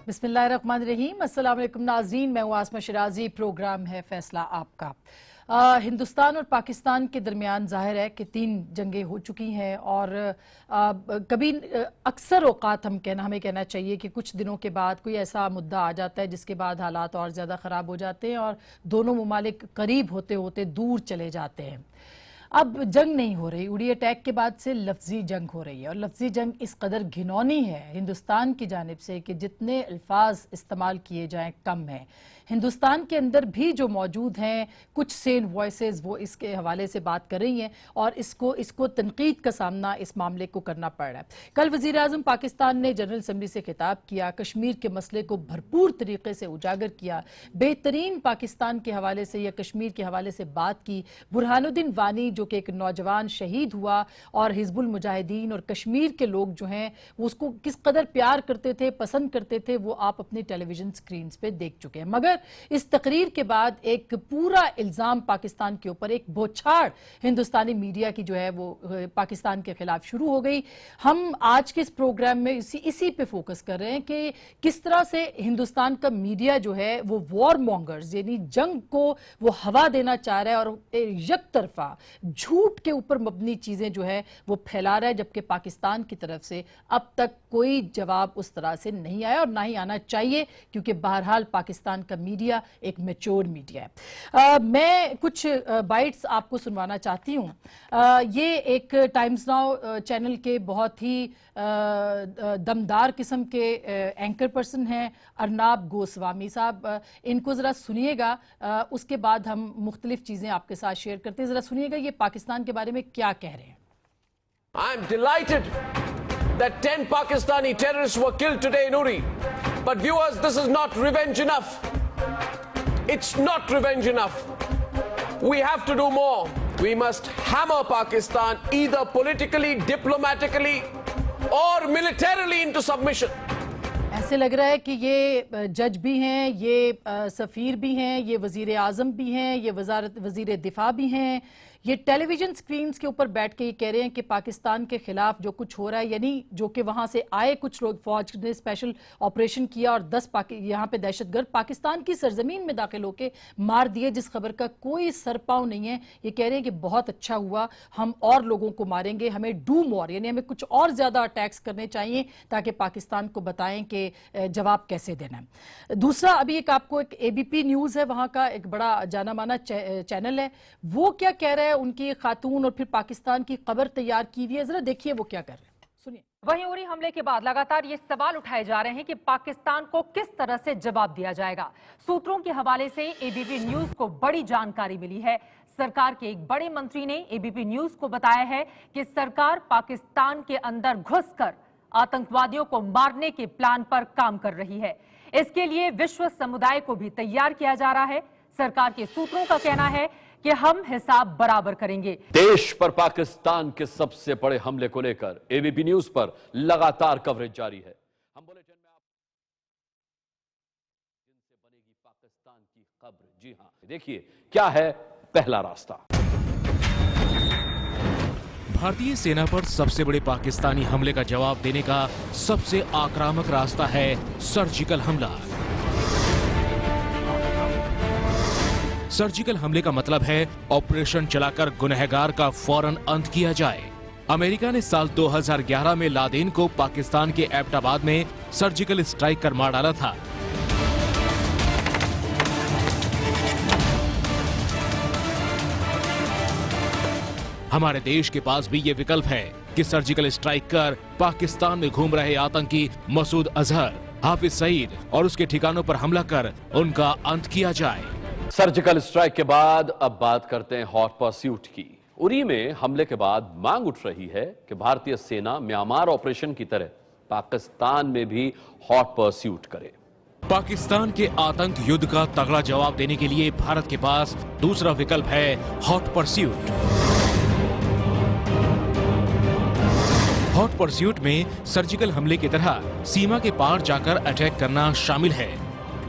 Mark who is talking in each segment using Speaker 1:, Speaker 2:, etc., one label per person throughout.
Speaker 1: बिस्मिल्लाहिर्रहमानिर्रहीम। अस्सलाम वालेकुम नाज़रीन, मैं हूं आसमा शिराजी। प्रोग्राम है फैसला आपका। हिंदुस्तान और पाकिस्तान के दरमियान जाहिर है कि 3 जंगें हो चुकी हैं और कभी अक्सर औक़ात हमें कहना चाहिए कि कुछ दिनों के बाद कोई ऐसा मुद्दा आ जाता है जिसके बाद हालात और ज़्यादा ख़राब हो जाते हैं और दोनों ममालिक करीब होते होते दूर चले जाते हैं। अब जंग नहीं हो रही, उड़ी अटैक के बाद से लफ्जी जंग हो रही है और लफ्जी जंग इस कदर घिनौनी है हिंदुस्तान की जानिब से कि जितने अल्फाज इस्तेमाल किए जाएं कम है। हिंदुस्तान के अंदर भी जो मौजूद हैं कुछ सेन वॉइसेस वो इसके हवाले से बात कर रही हैं और इसको तनकीद का सामना इस मामले को करना पड़ रहा है। कल वज़ीर आज़म पाकिस्तान ने जनरल असम्बली से खिताब किया, कश्मीर के मसले को भरपूर तरीके से उजागर किया, बेहतरीन पाकिस्तान के हवाले से या कश्मीर के हवाले से बात की। बुरहानुद्दीन वानी जो कि एक नौजवान शहीद हुआ और हिजबुल मुजाहिदीन और कश्मीर के लोग जो हैं वो उसको किस कदर प्यार करते थे, पसंद करते थे, वो आप अपनी टेलीविजन स्क्रीन पे देख चुके हैं। मगर इस तकरीर के बाद एक पूरा इल्जाम पाकिस्तान के ऊपर, एक बौछार हिंदुस्तानी मीडिया की जो है वो पाकिस्तान के खिलाफ शुरू हो गई। हम आज के इस प्रोग्राम में इसी पे फोकस कर रहे हैं कि किस तरह से हिंदुस्तान का मीडिया जो है वो वॉर मॉन्गर्स यानी जंग को वो हवा देना चाह रहा है और एक तरफा झूठ के ऊपर मबनी चीजें जो है वो फैला रहा है, जबकि पाकिस्तान की तरफ से अब तक कोई जवाब उस तरह से नहीं आया और ना ही आना चाहिए, क्योंकि बहरहाल पाकिस्तान का मीडिया एक मैच्योर मीडिया है। मैं कुछ बाइट्स आपको सुनवाना चाहती हूँ। ये एक टाइम्स नाउ चैनल के बहुत ही दमदार किस्म के एंकर पर्सन हैं अर्नाब गोस्वामी साहब, इनको ज़रा सुनिएगा, उसके बाद हम मुख्तलिफ चीज़ें आपके साथ शेयर करते हैं। ज़रा सुनिएगा ये पाकिस्तान के बारे में क्या कह रहे हैं।
Speaker 2: I am delighted that 10 Pakistani terrorists were killed today in Uri. But viewers, this is not revenge enough. It's not revenge enough. We have to do more. We must hammer Pakistan either politically, diplomatically or militarily into submission.
Speaker 1: ऐसे लग रहा है कि ये जज भी हैं, ये सफ़ीर भी हैं, ये वज़ीर आज़म भी हैं, ये वज़ीर दिफा भी हैं। ये टेलीविज़न स्क्रीन्स के ऊपर बैठ के ये कह रहे हैं कि पाकिस्तान के ख़िलाफ़ जो कुछ हो रहा है, यानी जो कि वहाँ से आए कुछ लोग, फ़ौज ने स्पेशल ऑपरेशन किया और 10 यहाँ पे दहशतगर्द पाकिस्तान की सरजमीन में दाखिल होकर मार दिए, जिस खबर का कोई सर पाँव नहीं है। ये कह रहे हैं कि बहुत अच्छा हुआ, हम और लोगों को मारेंगे, हमें डू मोर यानी हमें कुछ और ज़्यादा अटैक्स करने चाहिए ताकि पाकिस्तान को बताएं कि जवाब कैसे देना है। दूसरा, अभी एक आपको एक ABP न्यूज़ है, वहाँ का एक बड़ा जाना माना चैनल है, वो क्या कह रहा है, उनकी खातून और फिर पाकिस्तान की खबर तैयार की हुई है, जरा देखिए वो क्या कर रहे हैं, सुनिए।
Speaker 3: वहीं उरी हमले के बाद लगातार ये सवाल उठाए जा रहे हैं कि पाकिस्तान को किस तरह से जवाब दिया जाएगा। सूत्रों के हवाले से ABP न्यूज को बड़ी जानकारी मिली है। सरकार के एक बड़े मंत्री ने ABP न्यूज को बताया है कि सरकार पाकिस्तान के अंदर घुसकर आतंकवादियों को मारने के प्लान पर काम कर रही है। इसके लिए विश्व समुदाय को भी तैयार किया जा रहा है। सरकार के सूत्रों का कहना है कि हम हिसाब बराबर करेंगे।
Speaker 4: देश पर पाकिस्तान के सबसे बड़े हमले को लेकर ABP न्यूज पर लगातार कवरेज जारी है। हम बुलेटिन में आप जिनसे बनेगी पाकिस्तान की खबर, जी हां, देखिए क्या है पहला रास्ता।
Speaker 5: भारतीय सेना पर सबसे बड़े पाकिस्तानी हमले का जवाब देने का सबसे आक्रामक रास्ता है सर्जिकल हमला। सर्जिकल हमले का मतलब है ऑपरेशन चलाकर गुनहगार का फौरन अंत किया जाए। अमेरिका ने साल 2011 में लादेन को पाकिस्तान के एबटाबाद में सर्जिकल स्ट्राइक कर मार डाला था। हमारे देश के पास भी ये विकल्प है कि सर्जिकल स्ट्राइक कर पाकिस्तान में घूम रहे आतंकी मसूद अजहर, हाफिज सईद और उसके ठिकानों पर हमला कर उनका अंत किया जाए।
Speaker 4: सर्जिकल स्ट्राइक के बाद अब बात करते हैं हॉट परस्यूट की। उरी में हमले के बाद मांग उठ रही है कि भारतीय सेना म्यांमार ऑपरेशन की तरह पाकिस्तान में भी हॉट परस्यूट करे।
Speaker 5: पाकिस्तान के आतंक युद्ध का तगड़ा जवाब देने के लिए भारत के पास दूसरा विकल्प है हॉट परस्यूट। हॉट परस्यूट में सर्जिकल हमले की तरह सीमा के पार जाकर अटैक करना शामिल है,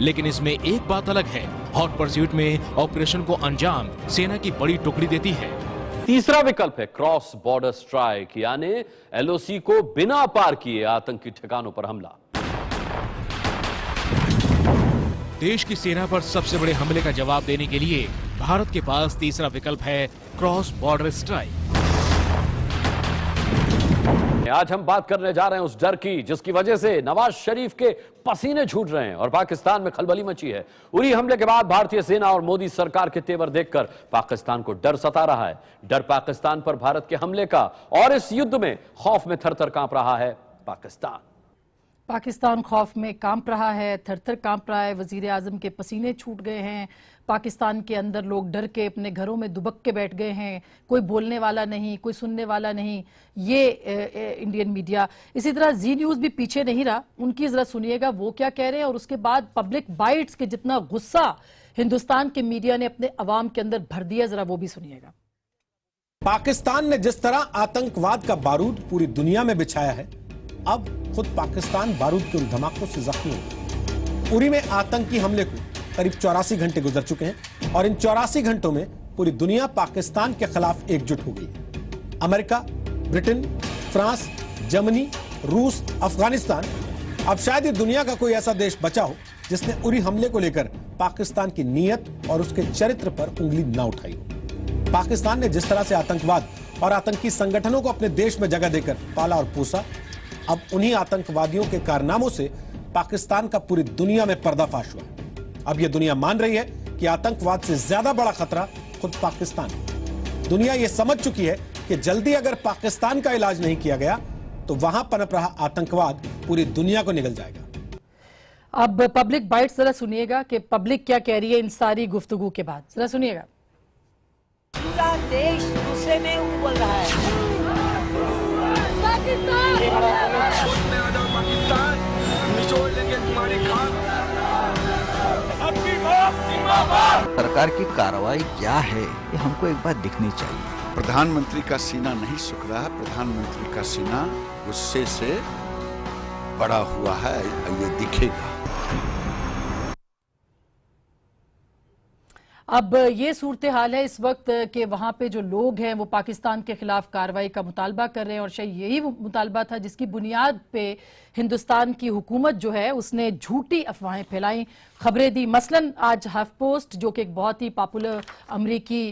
Speaker 5: लेकिन इसमें एक बात अलग है। हॉट परस्यूट में ऑपरेशन को अंजाम सेना की बड़ी टुकड़ी देती है।
Speaker 4: तीसरा विकल्प है क्रॉस बॉर्डर स्ट्राइक, यानी LOC को बिना पार किए आतंकी ठिकानों पर हमला।
Speaker 5: देश की सेना पर सबसे बड़े हमले का जवाब देने के लिए भारत के पास तीसरा विकल्प है क्रॉस बॉर्डर स्ट्राइक।
Speaker 4: आज हम बात करने जा रहे हैं उस डर की जिसकी वजह से नवाज शरीफ के पसीने छूट रहे हैं और पाकिस्तान में खलबली मची है। उरी हमले के बाद भारतीय सेना और मोदी सरकार के तेवर देखकर पाकिस्तान को डर सता रहा है। डर पाकिस्तान पर भारत के हमले का, और इस युद्ध में खौफ में थर-थर कांप रहा है
Speaker 1: पाकिस्तान खौफ में कांप रहा है, थर-थर कांप रहा है। वजीर आजम के पसीने छूट गए हैं। पाकिस्तान के अंदर लोग डर के अपने घरों में दुबक के बैठ गए हैं। कोई बोलने वाला नहीं, कोई सुनने वाला नहीं। ये इंडियन मीडिया, इसी तरह जी न्यूज़ भी पीछे नहीं रहा। उनकी जरा सुनिएगा वो क्या कह रहे हैं, और उसके बाद पब्लिक बाइट्स के जितना गुस्सा हिंदुस्तान के मीडिया ने अपने अवाम के अंदर भर दिया, जरा वो भी सुनिएगा।
Speaker 6: पाकिस्तान ने जिस तरह आतंकवाद का बारूद पूरी दुनिया में बिछाया है, अब खुद पाकिस्तान बारूद के उन धमाकों से जख्मी हो। उरी में आतंकी हमले को करीब 84 घंटे गुजर चुके हैं और इन 84 घंटों में पूरी दुनिया पाकिस्तान के खिलाफ एकजुट हो गई है। अमेरिका, ब्रिटेन, फ्रांस, जर्मनी, रूस, अफगानिस्तान, अब शायद ही दुनिया का कोई ऐसा देश बचा हो जिसने उरी हमले को लेकर पाकिस्तान की नीयत और उसके चरित्र पर उंगली ना उठाई हो। पाकिस्तान ने जिस तरह से आतंकवाद और आतंकी संगठनों को अपने देश में जगह देकर पाला और पोसा, अब उन्हीं आतंकवादियों के कारनामों से पाकिस्तान का पूरी दुनिया में पर्दाफाश हुआ। अब यह दुनिया मान रही है कि आतंकवाद से ज्यादा बड़ा खतरा खुद पाकिस्तान है। दुनिया यह समझ चुकी है कि जल्दी अगर पाकिस्तान का इलाज नहीं किया गया तो वहां पनप रहा आतंकवाद पूरी दुनिया को निगल जाएगा।
Speaker 1: अब पब्लिक बाइट्स जरा सुनिएगा कि पब्लिक क्या कह रही है इन सारी गुफ्तगू के बाद, जरा सुनिएगा।
Speaker 7: पूरा देश गुस्से में उबल रहा है।
Speaker 8: सरकार की कार्रवाई क्या है ये हमको एक बार दिखनी चाहिए।
Speaker 9: प्रधानमंत्री का सीना नहीं सूख रहा है, प्रधानमंत्री का सीना गुस्से से बड़ा हुआ है, ये दिखेगा।
Speaker 1: अब ये सूरत हाल है इस वक्त कि वहां पे जो लोग हैं वो पाकिस्तान के खिलाफ कार्रवाई का मुतालबा कर रहे हैं, और शायद यही वो मुतालबा था जिसकी बुनियाद पे हिंदुस्तान की हुकूमत जो है उसने झूठी अफवाहें फैलाई, खबरें दी। मसलन आज हाफ पोस्ट जो कि एक बहुत ही पॉपुलर अमरीकी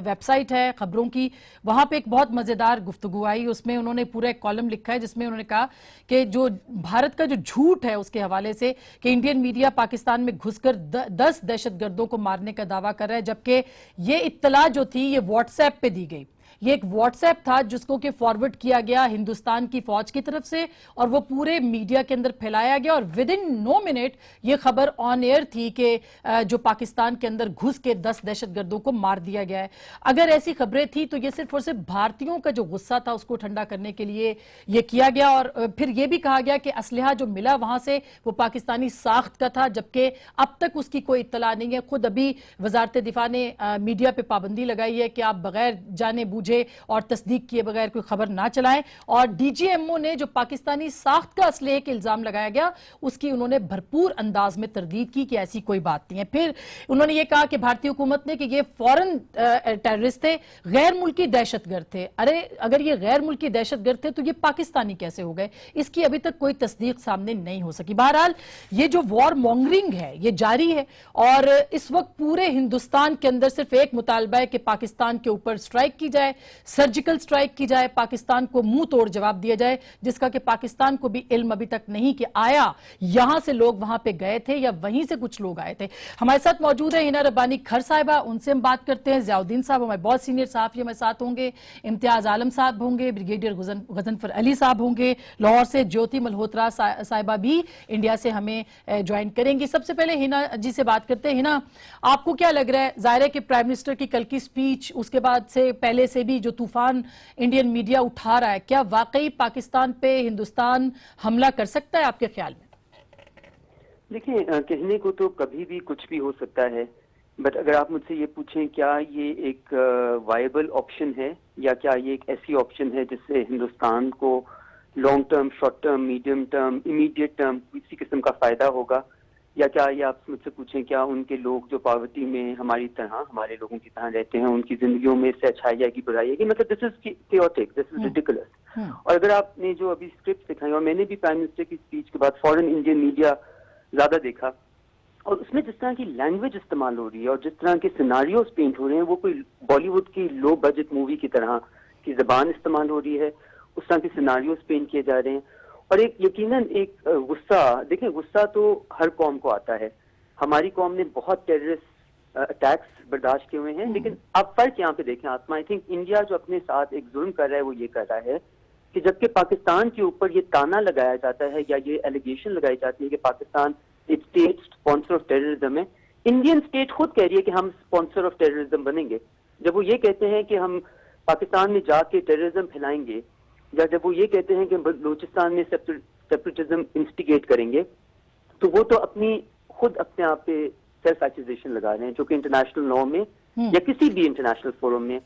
Speaker 1: वेबसाइट है खबरों की, वहां पे एक बहुत मजेदार गुफ्तगू आई। उसमें उन्होंने पूरा एक कॉलम लिखा है जिसमें उन्होंने कहा कि जो भारत का जो झूठ है उसके हवाले से कि इंडियन मीडिया पाकिस्तान में घुसकर 10 दहशतगर्दों को मारने का दावा कर रहा है, जबकि ये इत्तला जो थी ये व्हाट्सएप पे दी गई। ये एक व्हाट्सएप था जिसको कि फॉरवर्ड किया गया हिंदुस्तान की फौज की तरफ से और वो पूरे मीडिया के अंदर फैलाया गया, और विद इन 9 मिनट ये खबर ऑन एयर थी कि जो पाकिस्तान के अंदर घुस के 10 दहशतगर्दों को मार दिया गया है। अगर ऐसी खबरें थी तो ये सिर्फ और सिर्फ भारतीयों का जो गुस्सा था उसको ठंडा करने के लिए ये किया गया, और फिर ये भी कहा गया कि असलहा जो मिला वहां से वो पाकिस्तानी साख्त का था, जबकि अब तक उसकी कोई इत्तला नहीं है। खुद अभी वजारत दिफा ने मीडिया पे पाबंदी लगाई है कि आप बगैर जाने बूझे और तस्दीक किए बगैर कोई खबर ना चलाएं, और डीजीएमओ ने जो पाकिस्तानी साख्त का असलहे के इल्जाम लगाया गया उसकी उन्होंने भरपूर अंदाज में तरदीद की कि ऐसी कोई बात नहीं है। फिर उन्होंने ये कहा कि भारतीय हुकूमत ने कि ये फौरन टेररिस्ट थे, गैर मुल्की दहशतगर्द थे। अरे अगर ये गैर मुल्की दहशतगर्द थे तो ये पाकिस्तानी कैसे हो गए, इसकी अभी तक कोई तस्दीक सामने नहीं हो सकी। बहरहाल ये जो वॉर मॉन्गरिंग है ये जारी है, और इस वक्त पूरे हिंदुस्तान के अंदर सिर्फ एक मुतालबा है कि पाकिस्तान के ऊपर स्ट्राइक की जाए, सर्जिकल स्ट्राइक की जाए, पाकिस्तान को मुंह तोड़ जवाब दिया जाए, जिसका कि पाकिस्तान को भी इल्म अभी तक नहीं कि आया यहां से लोग वहां पे गए थे या वहीं से कुछ लोग आए थे। हमारे साथ मौजूद है हिना रब्बानी खर साहिबा, उनसे हम बात करते हैं। जियाउद्दीन साहब हमारे बहुत सीनियर साहब हमारे साथ होंगे, इम्तियाज आलम साहब होंगे, ब्रिगेडियर गजनफर अली साहब होंगे, लाहौर से ज्योति मल्होत्रा साहिबा भी इंडिया से हमें ज्वाइन करेंगी। सबसे पहले हिना जी से बात करते हैं। हिना, आपको क्या लग रहा है, जाहिर है कि प्राइम मिनिस्टर की कल की स्पीच, उसके बाद से पहले से भी जो तूफान इंडियन मीडिया उठा रहा है, क्या वाकई पाकिस्तान पे हिंदुस्तान हमला कर सकता है आपके ख्याल में?
Speaker 10: देखिए, कहने को तो कभी भी कुछ भी हो सकता है, बट अगर आप मुझसे ये पूछें क्या ये एक वायबल ऑप्शन है या क्या ये एक ऐसी ऑप्शन है जिससे हिंदुस्तान को long term, short term, medium term, immediate term किसी किस्म का फायदा होगा, या क्या ये आप मुझसे पूछें क्या उनके लोग जो पावर्टी में हमारी तरह, हमारे लोगों की तरह रहते हैं, उनकी जिंदगियों में से अच्छाई जाएगी, बुराई आएगी, मतलब this is chaotic, this is ridiculous. और अगर आपने जो अभी स्क्रिप्ट दिखाई, और मैंने भी प्राइम मिनिस्टर की स्पीच के बाद फॉरेन इंडियन मीडिया ज्यादा देखा, और उसमें जिस तरह की लैंग्वेज इस्तेमाल हो रही है और जिस तरह के सिनारियोज पेंट हो रहे हैं, वो कोई बॉलीवुड की लो बजट मूवी की तरह की जबान इस्तेमाल हो रही है, उस तरह के सिनारियोज पेंट किए जा रहे हैं। और एक यकीनन एक गुस्सा, देखें गुस्सा तो हर कौम को आता है, हमारी कौम ने बहुत टेररिस्ट अटैक्स बर्दाश्त किए हुए हैं, लेकिन अब फर्क यहाँ पे देखें आसमा, आई थिंक इंडिया जो अपने साथ एक जुल्म कर रहा है वो ये कर रहा है कि जबकि पाकिस्तान के ऊपर ये ताना लगाया जाता है या ये एलिगेशन लगाई जाती है कि पाकिस्तान एक स्टेट स्पॉन्सर ऑफ टेररिज्म है, इंडियन स्टेट खुद कह रही है कि हम स्पॉन्सर ऑफ टेररिज्म बनेंगे। जब वो ये कहते हैं कि हम पाकिस्तान में जाके टेररिज्म फैलाएंगे, या जब वो ये कहते हैं कि बलूचिस्तान में सेपरेटिज्म इंस्टिगेट करेंगे, तो वो तो खुद अपने आप पे सेल्फ एक्यूजेशन लगा रहे हैं, जो कि इंटरनेशनल लॉ में या किसी भी इंटरनेशनल फोरम में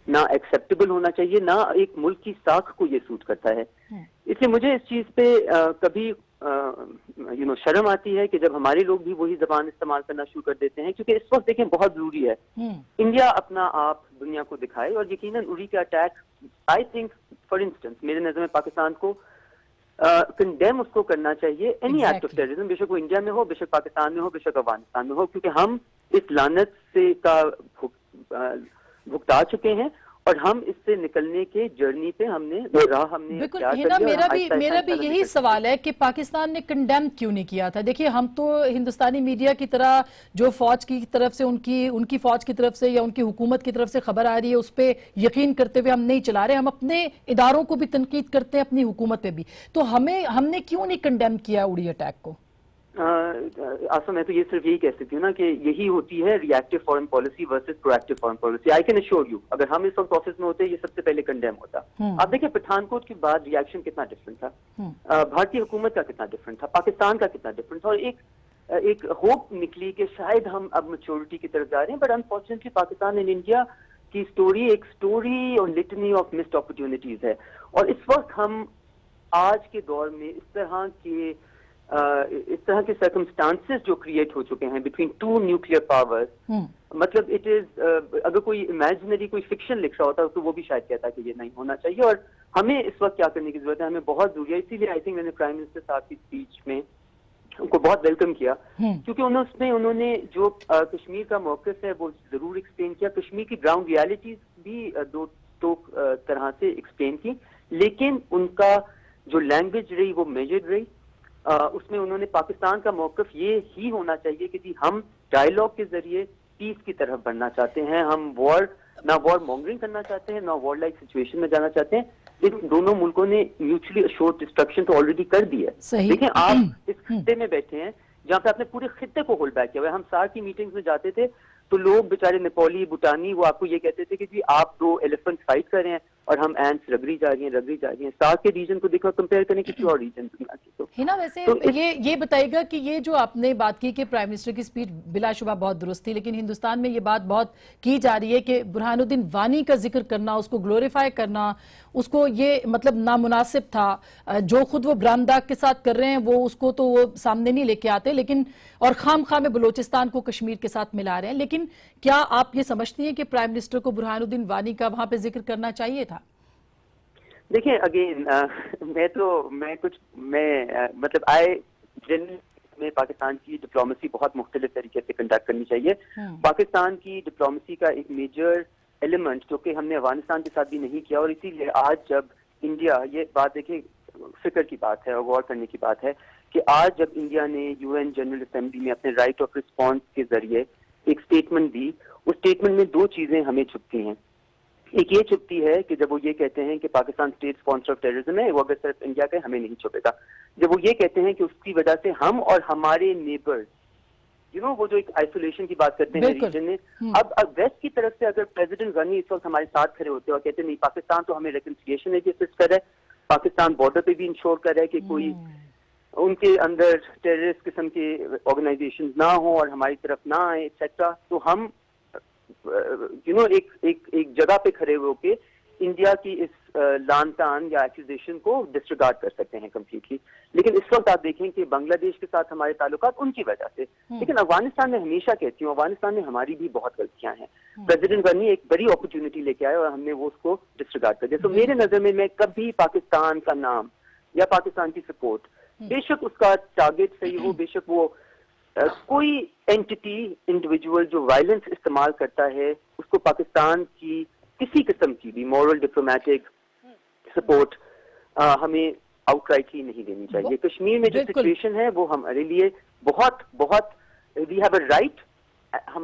Speaker 10: ना एक्सेप्टेबल होना चाहिए, ना एक मुल्क की साख को ये सूट करता है। इसलिए मुझे इस चीज पे कभी शर्म आती है कि जब हमारे लोग भी वही जबान इस्तेमाल करना शुरू कर देते हैं, क्योंकि इस वक्त देखें बहुत जरूरी है इंडिया अपना आप दुनिया को दिखाए। और यकीनन उरी का attack, I think for instance मेरे नजर में पाकिस्तान को कंडेम उसको करना चाहिए, एनी एक्ट ऑफ टेररिज्म, बेशक वो इंडिया में हो, बेशक पाकिस्तान में हो, बेशक अफगानिस्तान में हो, क्योंकि हम इस लानत से का भुगता चुके हैं और हम इससे निकलने के जर्नी पे हमने
Speaker 1: बिल्कुल हिना, मेरा भी यही सवाल है कि पाकिस्तान ने कंडेम क्यों नहीं किया था। देखिए हम तो हिंदुस्तानी मीडिया की तरह जो फौज की तरफ से उनकी फौज की तरफ से या उनकी हुकूमत की तरफ से खबर आ रही है उस पर यकीन करते हुए हम नहीं चला रहे, हम अपने इदारों को भी तनकीद करते हैं, अपनी हुकूमत पे भी। तो हमने क्यों नहीं कंडेम किया उड़ी अटैक को?
Speaker 10: आसमा, मैं तो ये सिर्फ यही कह सकती हूँ ना कि यही होती है reactive foreign policy versus proactive foreign policy. I can assure you, अगर हम इस वक्त ऑफिस में होते ये सबसे पहले कंडेम होता। आप देखिए पठानकोट के बाद रिएक्शन कितना डिफरेंट था, भारतीय हुकूमत का कितना डिफरेंट था, पाकिस्तान का कितना डिफरेंट था, और एक होप निकली कि शायद हम अब मैच्योरिटी की तरफ जा रहे हैं। But unfortunately Pakistan and India की स्टोरी एक स्टोरी और लिटनी ऑफ मिस्ड अपॉर्चुनिटीज है। और इस वक्त हम आज के दौर में इस तरह के सर्कमस्टांसेस जो क्रिएट हो चुके हैं बिटवीन टू न्यूक्लियर पावर्स, मतलब इट इज अगर कोई इमेजिनरी कोई फिक्शन लिख रहा होता तो वो भी शायद कहता कि ये नहीं होना चाहिए। और हमें इस वक्त क्या करने की जरूरत है, हमें बहुत जरूरी है। इसीलिए आई थिंक मैंने प्राइम मिनिस्टर साहब की स्पीच में उनको बहुत वेलकम किया, क्योंकि उन्होंने जो कश्मीर का मौक़िफ़ है वो जरूर एक्सप्लेन किया, कश्मीर की ग्राउंड रियलिटीज भी दो तरह से एक्सप्लेन की, लेकिन उनका जो लैंग्वेज रही वो मेजर्ड रही। उसमें उन्होंने पाकिस्तान का मौक़िफ़ ये ही होना चाहिए कि जी हम डायलॉग के जरिए पीस की तरफ बढ़ना चाहते हैं, हम ना वॉर मॉन्गरिंग करना चाहते हैं, ना वॉर लाइक सिचुएशन में जाना चाहते हैं। इन दोनों मुल्कों ने म्यूचुअली अश्योर्ड डिस्ट्रक्शन तो ऑलरेडी कर दी है। देखिए आप इस खित्ते में बैठे हैं जहाँ पे आपने पूरे खित्ते को होल्ड बैक किया हुआ है। हम सार की मीटिंग्स में जाते थे तो लोग बेचारे नेपाली भूटानी वो आपको ये कहते थे कि जी आप दो एलिफेंट फाइट कर रहे हैं और हम एंट्स रगड़ी जा रही हैं। साउथ के रीजन को देखो, कंपेयर करें किसी और रीजन दुनिया के। तो
Speaker 1: हिना वैसे ये बताइएगा कि ये जो आपने बात की कि प्राइम मिनिस्टर की स्पीच बिलाशुबा बहुत दुरुस्त थी, लेकिन हिंदुस्तान में ये बात बहुत की जा रही है कि बुरहानुद्दीन वानी का जिक्र करना, उसको ग्लोरीफाई करना, उसको ये मतलब नामुनासिब था। जो खुद वो ब्रामदाग के साथ कर रहे हैं वो उसको तो वो सामने नहीं लेके आते, लेकिन और खाम में बलोचिस्तान को कश्मीर के साथ मिला रहे हैं। लेकिन क्या आप ये समझती हैं कि प्राइम मिनिस्टर को बुरहानुद्दीन वानी का वहां पे जिक्र करना चाहिए था?
Speaker 10: देखिए अगेन में पाकिस्तान की डिप्लोमेसी बहुत मुख्तलिफ तरीके से कंडक्ट करनी चाहिए। पाकिस्तान की डिप्लोमेसी का एक मेजर एलिमेंट जो कि हमने अफगानिस्तान के साथ भी नहीं किया, और इसीलिए आज जब इंडिया, ये बात देखिए फिक्र की बात है और गौर करने की बात है कि आज जब इंडिया ने यूएन जनरल असेंबली में अपने राइट ऑफ रिस्पॉन्स के जरिए एक स्टेटमेंट दी, उस स्टेटमेंट में दो चीजें हमें छुपती हैं। एक ये छुपती है कि जब वो ये कहते हैं कि Pakistan state sponsor of terrorism है, वो अगर सिर्फ इंडिया का हमें नहीं छुपेगा। जब वो ये कहते हैं कि उसकी वजह से हम और हमारे नेबर्स, वो जो एक आइसोलेशन की बात करते हैं रीजन में, अब वेस्ट की तरफ से अगर प्रेसिडेंट गनी इस वक्त हमारे साथ खड़े होते और कहते नहीं पाकिस्तान तो हमें रिकंसिलिएशन में भी असिस्ट कर रहा है, पाकिस्तान बॉर्डर पे भी इंश्योर कर रहा है कि कोई उनके अंदर टेररिस्ट किस्म के ऑर्गेनाइजेशन ना हो और हमारी तरफ ना आए एक्सेट्रा, तो हम एक जगह पे खड़े होके इंडिया की इस लान-तान या एक्यूजेशन को डिस्रिगार्ड कर सकते हैं कम्प्लीटली। लेकिन इस वक्त आप देखें कि बांग्लादेश के साथ हमारे ताल्लुकात उनकी वजह से, लेकिन अफगानिस्तान में हमेशा कहती हूँ अफगानिस्तान में हमारी भी बहुत गलतियां हैं। प्रेसिडेंट गनी एक बड़ी अपॉर्चुनिटी लेके आए और हमने वो उसको डिस्रिगार्ड कर दिया। तो मेरे नजर में मैं कभी पाकिस्तान का नाम या पाकिस्तान की सपोर्ट, बेशक उसका टारगेट सही हो, बेशक वो कोई एंटिटी, इंडिविजुअल जो वायलेंस इस्तेमाल करता है, उसको पाकिस्तान की किसी किस्म की भी मॉरल डिप्लोमेटिक सपोर्ट हमें आउटराइटली नहीं देनी चाहिए। कश्मीर में जो सिचुएशन है वो हमारे लिए बहुत बहुत, वी हैव अ राइट,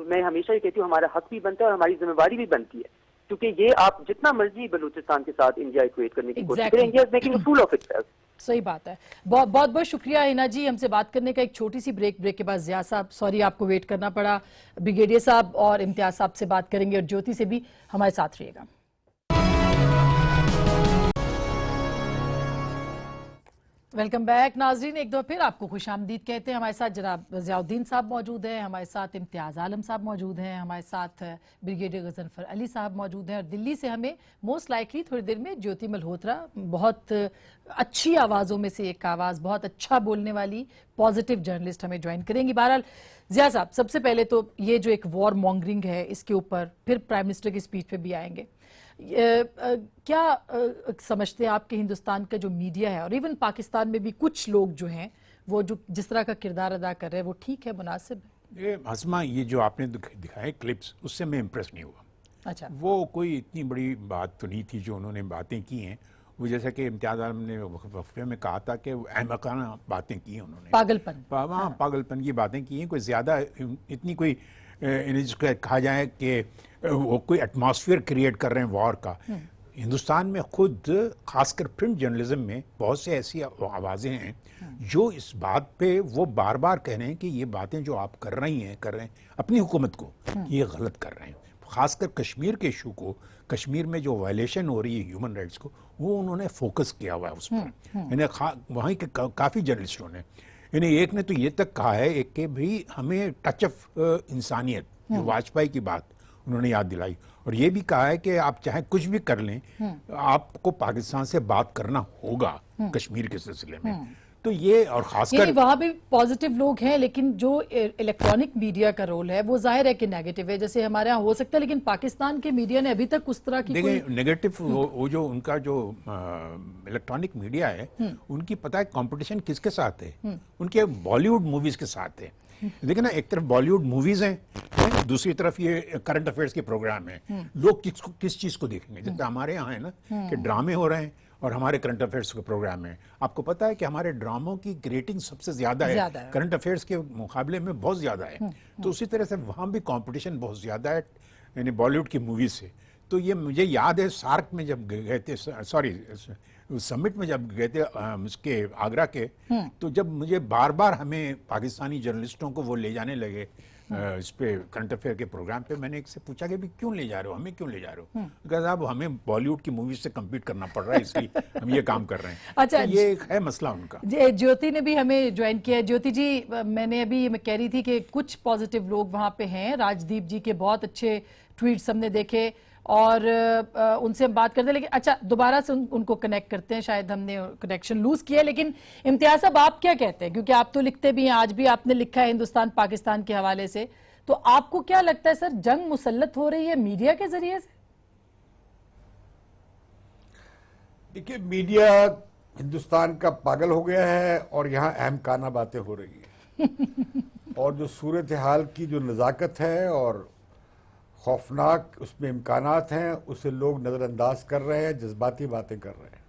Speaker 10: मैं हमेशा ये कहती हूँ हमारा हक भी बनता है और हमारी जिम्मेवारी भी बनती है, क्योंकि ये आप जितना मर्जी बलूचिस्तान के साथ इंडिया इक्वेट करने की कोशिश करें, India is making a fool of itself.
Speaker 1: सही बात है। बहुत बहुत शुक्रिया हिना जी हमसे बात करने का। एक छोटी सी ब्रेक के बाद जिया साहब, सॉरी आपको वेट करना पड़ा, ब्रिगेडियर साहब और इम्तियाज साहब से बात करेंगे और ज्योति से भी, हमारे साथ रहिएगा। वेलकम बैक नाजरीन, एक दो फिर आपको खुशामदीद कहते हैं। हमारे साथ जनाब ज़ियाउद्दीन साहब मौजूद हैं, हमारे साथ इम्तियाज़ आलम साहब मौजूद हैं, हमारे साथ ब्रिगेडियर गजनफर अली साहब मौजूद हैं और दिल्ली से हमें मोस्ट लाइकली थोड़ी देर में ज्योति मल्होत्रा, बहुत अच्छी आवाज़ों में से एक आवाज़, बहुत अच्छा बोलने वाली पॉजिटिव जर्नलिस्ट हमें ज्वाइन करेंगी। बहरहाल ज़िया साहब, सबसे पहले तो ये जो एक वॉर मॉन्गरिंग है इसके ऊपर फिर प्राइम मिनिस्टर की स्पीच पे भी आएंगे। क्या समझते हैं आपके हिंदुस्तान का जो मीडिया है और इवन पाकिस्तान में भी कुछ लोग जो हैं वो जो जिस तरह का किरदार अदा कर रहे हैं वो ठीक है, मुनासिब है?
Speaker 11: ये हसमा, ये जो आपने दिखाए क्लिप्स, उससे मैं इम्प्रेस नहीं हुआ।
Speaker 1: अच्छा,
Speaker 11: वो कोई इतनी बड़ी बात तो नहीं थी जो उन्होंने बातें की हैं। वो जैसा कि इम्तियाज़ आलम ने वक्फे में कहा था कि अहमकाना बातें की हैं उन्होंने, पागलपन की बातें की हैं। कोई ज़्यादा इतनी कोई इन्हें कहा जाए कि वो कोई एटमॉस्फेयर क्रिएट कर रहे हैं वॉर का। हिंदुस्तान में खुद खासकर प्रिंट जर्नलिज्म में बहुत से ऐसी आवाज़ें हैं जो इस बात पे वो बार बार कह रहे हैं कि ये बातें जो आप कर रहे हैं अपनी हुकूमत को, ये गलत कर रहे हैं। खासकर कश्मीर के इशू को, कश्मीर में जो वायलेशन हो रही है ह्यूमन राइट्स को, वो उन्होंने फोकस किया हुआ है उस पर। इन्हें वहीं के काफ़ी जर्नलिस्टों ने, इन्हें एक ने तो ये तक कहा है एक कि भी हमें टच ऑफ इंसानियत, जो वाजपेयी की बात उन्होंने याद दिलाई, और ये भी कहा है कि आप चाहे कुछ भी कर लें, आपको पाकिस्तान से बात करना होगा कश्मीर के सिलसिले में। तो ये, और खासकर
Speaker 1: वहां भी पॉजिटिव लोग हैं, लेकिन जो इलेक्ट्रॉनिक मीडिया का रोल है वो जाहिर है कि नेगेटिव है, जैसे हमारे यहाँ हो सकता है, लेकिन पाकिस्तान के मीडिया ने अभी तक उस तरह की
Speaker 11: देखिए नेगेटिव, वो जो उनका जो इलेक्ट्रॉनिक मीडिया है, उनकी पता है कंपटीशन किसके साथ है? उनके बॉलीवुड मूवीज के साथ है। देखिए ना, एक तरफ बॉलीवुड मूवीज हैं, दूसरी तरफ ये करंट अफेयर्स के प्रोग्राम है। लोग किस चीज को देखेंगे? जैसे हमारे यहाँ है ना कि ड्रामे हो रहे हैं और हमारे करंट अफेयर्स के प्रोग्राम है। आपको पता है कि हमारे ड्रामों की रेटिंग सबसे ज्यादा है, करंट अफेयर्स के मुकाबले में बहुत ज्यादा है। तो उसी तरह से वहाँ भी कंपटीशन बहुत ज्यादा है, यानी बॉलीवुड की मूवी से। तो ये मुझे याद है सार्क में जब गए थे, सॉरी समिट में जब गए थे उसके आगरा के, तो जब मुझे बार बार हमें पाकिस्तानी जर्नलिस्टों को वो ले जाने लगे इस पे करंट अफेयर के प्रोग्राम पे, मैंने एक से पूछा कि भी क्यों ले जा रहे हो, हमें क्यों ले जा रहे हो? कहा साहब हमें बॉलीवुड की मूवीज से कम्पीट करना पड़ रहा है, इसलिए हम ये काम कर रहे हैं।
Speaker 1: अच्छा,
Speaker 11: तो ये एक है मसला उनका।
Speaker 1: ज्योति ने भी हमें ज्वाइन किया है। ज्योति जी, मैंने अभी मैं कह रही थी कि कुछ पॉजिटिव लोग वहाँ पे हैं, राजदीप जी के बहुत अच्छे ट्वीट्स हमने देखे और उनसे हम बात करते हैं, लेकिन अच्छा दोबारा से उनको कनेक्ट करते हैं, शायद हमने कनेक्शन लूज किया। लेकिन इम्तियाज साहब, आप क्या कहते हैं, क्योंकि आप तो लिखते भी हैं, आज भी आपने लिखा है हिंदुस्तान पाकिस्तान के हवाले से, तो आपको क्या लगता है सर, जंग मुसल्लत हो रही है मीडिया के जरिए से?
Speaker 12: देखिए, मीडिया हिंदुस्तान का पागल हो गया है और यहाँ अहमकाना बातें हो रही है और जो सूरत हाल की जो नज़ाकत है और खौफनाक उसमें इम्कानात हैं, उसे लोग नज़रअंदाज कर रहे हैं, जज्बाती बातें कर रहे हैं।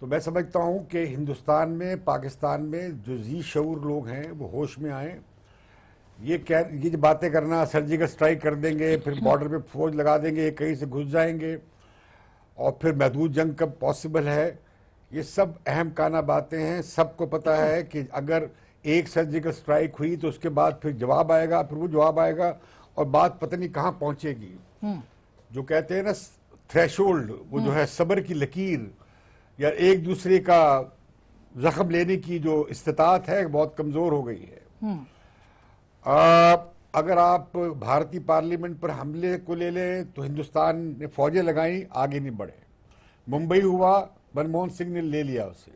Speaker 12: तो मैं समझता हूँ कि हिंदुस्तान में, पाकिस्तान में जो जी शऊर लोग हैं वो होश में आए। ये जो बातें करना, सर्जिकल स्ट्राइक कर देंगे, फिर बॉर्डर पे फौज लगा देंगे, कहीं से घुस जाएंगे और फिर महदूद जंग कब पॉसिबल है, ये सब अहमकाना बातें हैं। सबको पता है कि अगर एक सर्जिकल स्ट्राइक हुई तो उसके बाद फिर जवाब आएगा, फिर वो जवाब आएगा और बात पता नहीं कहाँ पहुंचेगी। जो कहते हैं ना थ्रेशोल्ड, वो जो है सब्र की लकीर या एक दूसरे का जख्म लेने की जो इस्तिताअत है बहुत कमजोर हो गई है। अगर आप भारतीय पार्लियामेंट पर हमले को ले लें तो हिंदुस्तान ने फौजें लगाई, आगे नहीं बढ़े। मुंबई हुआ, मनमोहन सिंह ने ले लिया उसे।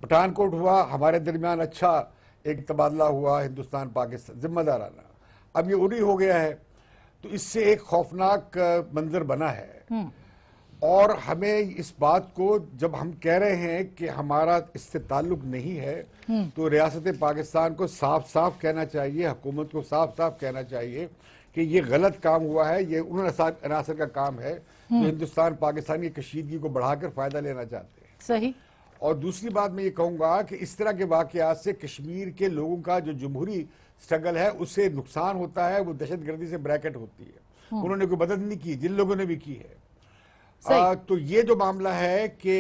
Speaker 12: पठानकोट हुआ, हमारे दरमियान अच्छा एक तबादला हुआ हिंदुस्तान पाकिस्तान जिम्मेदाराना। अब ये उरी हो गया है, तो इससे एक खौफनाक मंजर बना है और हमें इस बात को, जब हम कह रहे हैं कि हमारा इससे ताल्लुक नहीं है, तो रियासत पाकिस्तान को साफ साफ कहना चाहिए, हुकूमत को साफ साफ कहना चाहिए कि ये गलत काम हुआ है, ये उन अनासर का काम है जो हिंदुस्तान पाकिस्तान की कशीदगी को बढ़ाकर फायदा लेना चाहते हैं।
Speaker 1: सही।
Speaker 12: और दूसरी बात मैं ये कहूंगा कि इस तरह के वाकयात से कश्मीर के लोगों का जो जमहूरी स्ट्रगल है उससे नुकसान होता है, वो दहशतगर्दी से ब्रैकेट होती है। उन्होंने कोई मदद नहीं की, जिन लोगों ने भी की है। तो ये जो मामला है कि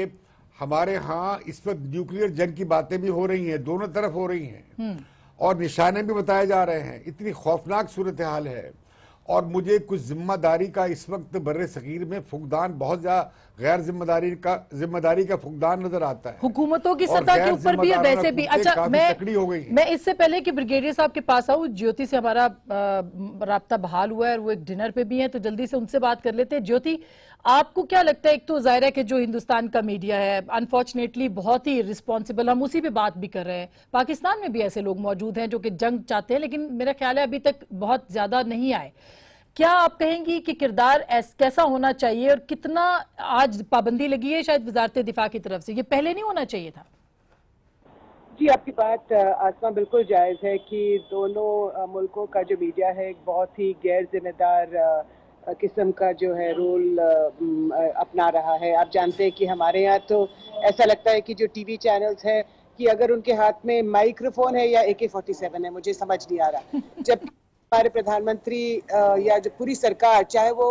Speaker 12: हमारे यहाँ इस वक्त न्यूक्लियर जंग की बातें भी हो रही हैं, दोनों तरफ हो रही हैं, और निशाने भी बताए जा रहे हैं। इतनी खौफनाक सूरत हाल है, और मुझे कुछ जिम्मेदारी का इस वक्त बर्रे सगीर में फुकदान, बहुत ज्यादा गैर जिम्मेदारी का फुकदान नजर आता है
Speaker 1: हुकूमतों की सतह के ऊपर भी है, वैसे भी। अच्छा, मैं इससे पहले कि ब्रिगेडियर साहब के पास आऊं, ज्योति से हमारा राब्ता बहाल हुआ है और वो एक डिनर पे भी है, तो जल्दी से उनसे बात कर लेते हैं। ज्योति, आपको क्या लगता है, एक तो जाहिर है कि जो हिंदुस्तान का मीडिया है अनफॉर्चुनेटली बहुत ही रिस्पॉन्सिबल, हम उसी पे बात भी कर रहे हैं, पाकिस्तान में भी ऐसे लोग मौजूद हैं जो कि जंग चाहते हैं, लेकिन मेरा ख्याल है अभी तक बहुत ज्यादा नहीं आए। क्या आप कहेंगी कि किरदार कैसा होना चाहिए, और कितना आज पाबंदी लगी है शायद वजारत दिफा की तरफ से, ये पहले नहीं होना चाहिए था?
Speaker 7: जी, आपकी बात आसमा बिल्कुल जायज है कि दोनों मुल्कों का जो मीडिया है एक बहुत ही गैर जिम्मेदार किस्म का जो है रोल अपना रहा है। आप जानते हैं कि हमारे यहाँ तो ऐसा लगता है कि जो टीवी चैनल्स है कि अगर उनके हाथ में माइक्रोफोन है या AK-47 है, मुझे समझ नहीं आ रहा। जब हमारे प्रधानमंत्री या जो पूरी सरकार, चाहे वो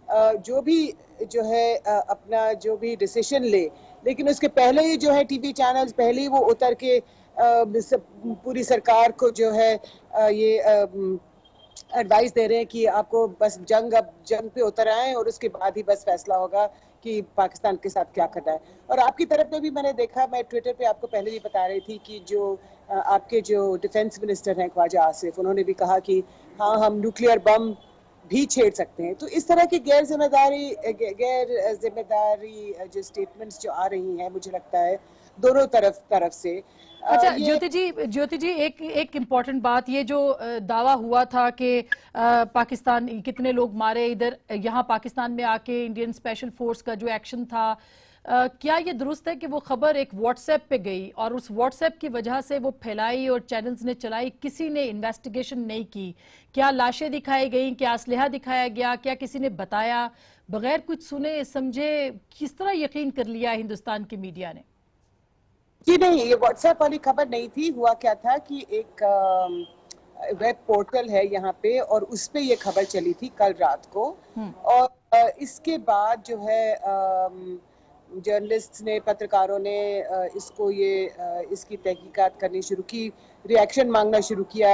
Speaker 7: जो भी जो है अपना जो भी डिसीजन ले, लेकिन उसके पहले ही जो है टीवी चैनल्स पहले ही वो उतर के पूरी सरकार को जो है ये एडवाइस दे रहे हैं कि आपको बस जंग पे उतर आए और उसके बाद ही बस फैसला होगा कि पाकिस्तान के साथ क्या करना है। और आपकी तरफ में भी मैंने देखा, मैं ट्विटर पे आपको पहले भी बता रही थी कि जो आपके जो डिफेंस मिनिस्टर हैं ख्वाजा आसिफ, उन्होंने भी कहा कि हाँ, हम न्यूक्लियर बम भी छेड़ सकते हैं। तो इस तरह की गैर जिम्मेदारी जो स्टेटमेंट्स जो आ रही हैं, मुझे लगता है दोनों तरफ से।
Speaker 1: अच्छा ज्योति जी एक इम्पॉर्टेंट बात, ये जो दावा हुआ था कि पाकिस्तान कितने लोग मारे इधर यहाँ पाकिस्तान में आके, इंडियन स्पेशल फोर्स का जो एक्शन था, क्या ये दुरुस्त है कि वो खबर एक व्हाट्सएप पे गई और उस व्हाट्सएप की वजह से वो फैलाई और चैनल्स ने चलाई, किसी ने इन्वेस्टिगेशन नहीं की? क्या लाशें दिखाई गई, क्या असलहा दिखाया गया, क्या किसी ने बताया, बगैर कुछ सुने समझे किस तरह यकीन कर लिया हिंदुस्तान की मीडिया ने?
Speaker 7: जी नहीं, ये व्हाट्सएप वाली खबर नहीं थी। हुआ क्या था कि एक वेब पोर्टल है यहाँ पे और उस पे ये खबर चली थी कल रात को, और इसके बाद जो है जर्नलिस्ट ने, पत्रकारों ने इसको इसकी तहकीकात करनी शुरू की, रिएक्शन मांगना शुरू किया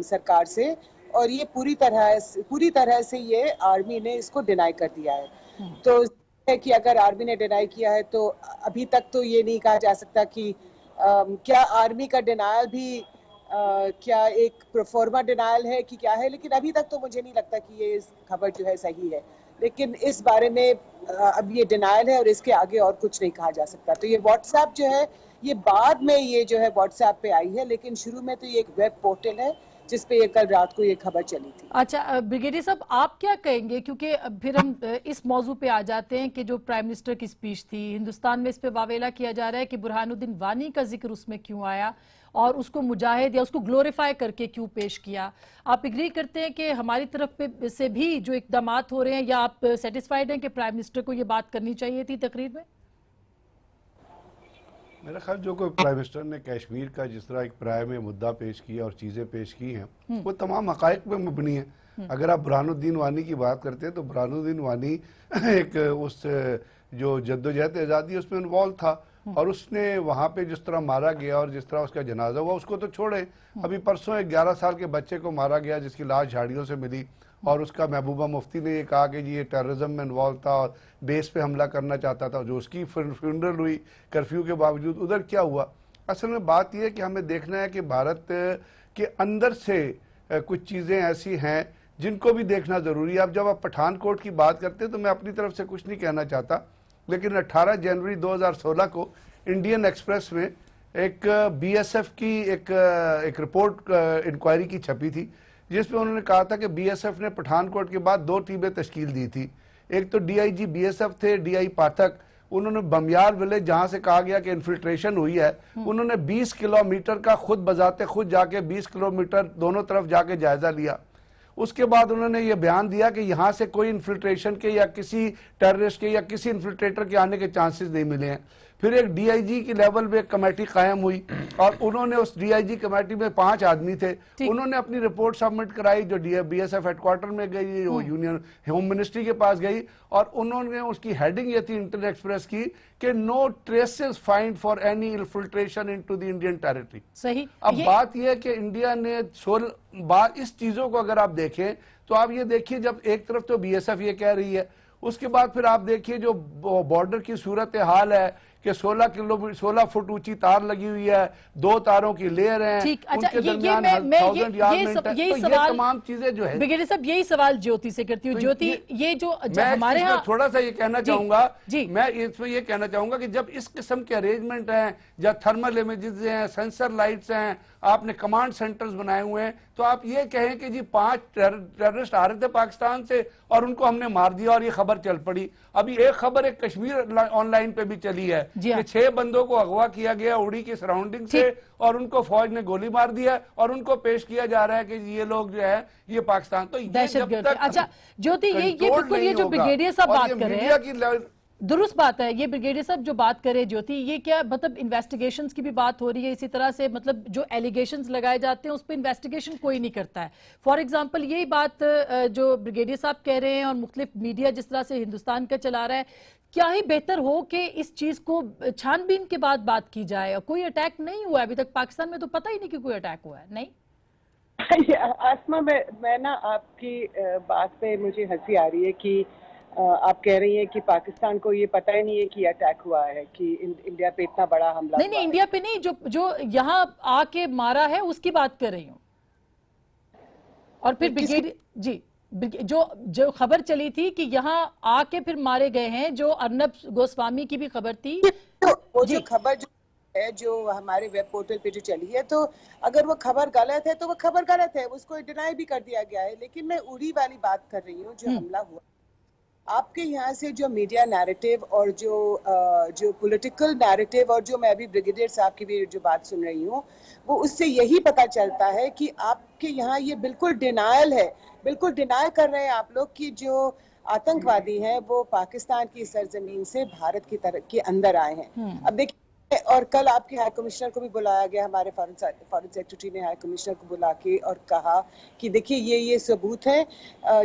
Speaker 7: सरकार से, और ये पूरी तरह से ये आर्मी ने इसको डिनाई कर दिया है। तो है कि अगर आर्मी ने डिनाई किया है तो अभी तक तो ये नहीं कहा जा सकता कि क्या आर्मी का डिनायल भी क्या एक प्रोफॉर्मा डिनायल है कि क्या है, लेकिन अभी तक तो मुझे नहीं लगता कि ये खबर जो है सही है। लेकिन इस बारे में अब ये डिनायल है और इसके आगे और कुछ नहीं कहा जा सकता। तो ये व्हाट्सएप जो है, ये बाद में ये जो है व्हाट्सएप पे आई है, लेकिन शुरू में तो ये एक वेब पोर्टल है जिस पे ये कल रात को ये खबर चली थी।
Speaker 1: अच्छा ब्रिगेडियर साहब, आप क्या कहेंगे, क्योंकि फिर हम इस मौजू पे आ जाते हैं कि जो प्राइम मिनिस्टर की स्पीच थी, हिंदुस्तान में इस पे वावेला किया जा रहा है कि बुरहानुद्दीन वानी का जिक्र उसमें क्यों आया और उसको मुजाहिद या उसको ग्लोरीफाई करके क्यों पेश किया? आप एग्री करते हैं कि हमारी तरफ पे से भी जो इकदामात हो रहे हैं, या आप सेटिस्फाइड हैं कि प्राइम मिनिस्टर को ये बात करनी चाहिए थी तकरीर में?
Speaker 13: मेरा ख्याल जो कोई प्राइम मिनिस्टर ने कश्मीर का जिस तरह एक प्राइम में मुद्दा पेश किया और चीज़ें पेश की हैं वो तमाम हक़ाइक़ पे मबनी है। अगर आप बुरहानुद्दीन वानी की बात करते हैं तो बुरहानुद्दीन वानी एक उस जो जद्दोजहद आज़ादी उसमें इन्वॉल्व था, और उसने वहाँ पे जिस तरह मारा गया और जिस तरह उसका जनाजा हुआ, उसको तो छोड़े, अभी परसों एक 11 साल के बच्चे को मारा गया जिसकी लाश झाड़ियों से मिली, और उसका महबूबा मुफ्ती ने ये कहा कि जी ये टेररिज्म में इन्वॉल्व था और बेस पे हमला करना चाहता था, जो उसकी फ्यूनरल हुई कर्फ्यू के बावजूद। उधर क्या हुआ? असल में बात यह है कि हमें देखना है कि भारत के अंदर से कुछ चीज़ें ऐसी हैं जिनको भी देखना ज़रूरी है। अब जब आप पठानकोट की बात करते हैं तो मैं अपनी तरफ से कुछ नहीं कहना चाहता, लेकिन 18 जनवरी 2016 को इंडियन एक्सप्रेस में एक BSF की एक रिपोर्ट इंक्वायरी की छपी थी, जिसमें उन्होंने कहा था कि BSF ने पठानकोट के बाद 2 टीमें तश्कील दी थी। एक तो डीआईजी बीएसएफ थे, डीआई पाठक, उन्होंने बमियार विलेज जहां से कहा गया कि इन्फिल्ट्रेशन हुई है, उन्होंने 20 किलोमीटर का खुद बजाते खुद जाके 20 किलोमीटर दोनों तरफ जाके जायजा लिया। उसके बाद उन्होंने ये बयान दिया कि यहां से कोई इन्फिल्ट्रेशन के या किसी टेररिस्ट के या किसी इन्फिल्ट्रेटर के आने के चांसेस नहीं मिले हैं। फिर एक डीआईजी की लेवल पे एक कमेटी कायम हुई और उन्होंने उस डीआईजी कमेटी में 5 आदमी थे, उन्होंने अपनी रिपोर्ट सबमिट कराई जो बीएसएफ हेडक्वार्टर में गई, वो यूनियन होम मिनिस्ट्री के पास गई और उन्होंने उसकी हेडिंग ये थी इंडियन एक्सप्रेस की कि no traces find for any infiltration into the Indian territory.
Speaker 1: सही।
Speaker 13: अब बात यह है कि इंडिया ने इस चीजों को अगर आप देखें तो आप ये देखिए, जब एक तरफ तो बीएसएफ ये कह रही है, उसके बाद फिर आप देखिए जो बॉर्डर की सूरत हाल है कि 16 फुट ऊंची तार लगी हुई है, 2 तारों की लेयर है, उनके दरमियान 1000 यार्ड में, तो ये तमाम चीजें जो है।
Speaker 1: ब्रिगेडियर साहब यही सवाल ज्योति से करती हूँ। ज्योति, ये जो हमारे यहाँ
Speaker 13: थोड़ा सा ये कहना चाहूंगा, मैं इसमें ये कहना चाहूंगा कि जब इस किस्म के अरेंजमेंट हैं, जब थर्मल इमेजेस हैं, सेंसर लाइट्स हैं, आपने कमांड सेंटर्स बनाए हुए हैं, तो आप ये कहें कि जी 5 टेररिस्ट आ रहे थे पाकिस्तान से और उनको हमने मार दिया और ये खबर चल पड़ी। अभी एक खबर एक कश्मीर ऑनलाइन पे भी चली है कि 6 बंदों को अगवा किया गया उड़ी की सराउंडिंग से और उनको फौज ने गोली मार दिया और उनको पेश किया जा रहा है कि ये लोग जो है ये पाकिस्तान। तो ये जब तक
Speaker 1: अच्छा ज्योति, ये बिल्कुल ये जो ब्रिगेडियर साहब बात कर रहे हैं दुरुस्त बात है। ये ब्रिगेडियर साहब जो बात करे ज्योति, ये क्या मतलब इन्वेस्टिगेशंस की भी बात हो रही है, इसी तरह से मतलब जो एलिगेशंस लगाए जाते हैं उस पर इन्वेस्टिगेशन कोई नहीं करता है। फॉर एग्जांपल यही बात जो ब्रिगेडियर साहब कह रहे हैं और मुख्तलिफ मीडिया जिस तरह से हिंदुस्तान का चला रहा है, क्या ही बेहतर हो कि इस चीज को छानबीन के बाद बात की जाए। कोई अटैक नहीं हुआ अभी तक पाकिस्तान में, तो पता ही नहीं कि कोई अटैक हुआ है। नहीं
Speaker 7: आसमा, मैं ना आपकी बात पे मुझे हंसी आ रही है कि आप कह रही हैं कि पाकिस्तान को ये पता ही नहीं है कि अटैक हुआ है, कि इंडिया पे इतना बड़ा हमला।
Speaker 1: नहीं, इंडिया पे नहीं, जो यहाँ आके मारा है उसकी बात कर रही हूँ। और फिर ब्रिगेडियर जी, जो खबर चली थी कि यहाँ आके फिर मारे गए हैं, जो अर्नब गोस्वामी की भी खबर थी,
Speaker 7: वो जो खबर है जो हमारे वेब पोर्टल पे जो चली है, तो अगर वो खबर गलत है तो वो खबर गलत है, उसको डिनाई भी कर दिया गया है। लेकिन मैं उड़ी वाली बात कर रही हूँ, जो हमला हुआ, आपके यहाँ से जो मीडिया नैरेटिव और जो पॉलिटिकल नैरेटिव और जो मैं अभी ब्रिगेडियर साहब की भी जो बात सुन रही हूँ, वो उससे यही पता चलता है कि आपके यहाँ ये बिल्कुल डिनायल है, बिल्कुल डिनाई कर रहे हैं आप लोग कि जो आतंकवादी हैं वो पाकिस्तान की सरजमीन से भारत की तरफ के अंदर आए हैं। अब देखिए, और कल आपके हाई कमिश्नर को भी बुलाया गया, हमारे फॉरेन सेक्रेटरी ने हाई कमिश्नर को बुला के और कहा कि देखिए ये सबूत है,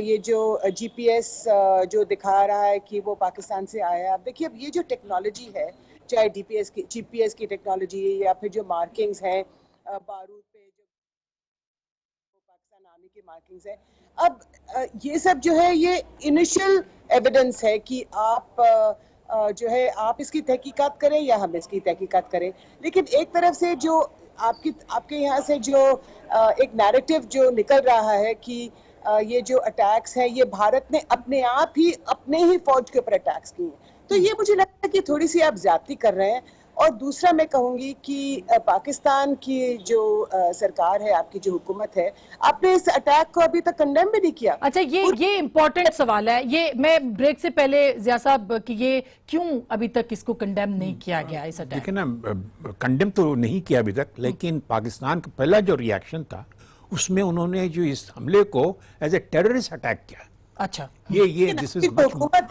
Speaker 7: ये जो जीपीएस जो दिखा रहा है कि वो पाकिस्तान से आया। अब देखिए, अब ये जो टेक्नोलॉजी है, चाहे जीपीएस की टेक्नोलॉजी है या फिर जो मार्किंग्स हैं बारूद पे, जो पाकिस्तान आर्मी की मार्किंग्स है, अब ये सब जो है ये इनिशियल एविडेंस है कि आप जो है आप इसकी तहकीकात करें या हम इसकी तहकीकात करें। लेकिन एक तरफ से जो आपके यहाँ से जो एक नैरेटिव जो निकल रहा है कि ये जो अटैक्स हैं ये भारत ने अपने आप ही अपने ही फौज के ऊपर अटैक्स किए हैं, तो ये मुझे लगता है कि थोड़ी सी आप ज्यादती कर रहे हैं। और दूसरा मैं कहूंगी कि पाकिस्तान की जो सरकार है, आपकी जो हुकूमत है, आपने इस अटैक को अभी तक कंडेम भी नहीं किया।
Speaker 1: अच्छा, ये इम्पोर्टेंट सवाल है। ये मैं ब्रेक से पहले ज़िया साहब कि ये क्यों अभी तक इसको कंडेम नहीं किया गया इस अटैक?
Speaker 11: देखिए ना, कंडेम तो नहीं किया अभी तक, लेकिन पाकिस्तान का पहला जो रिएक्शन था उसमें उन्होंने जो इस हमले को एज ए टेररिस्ट अटैक किया।
Speaker 1: अच्छा,
Speaker 11: ये this is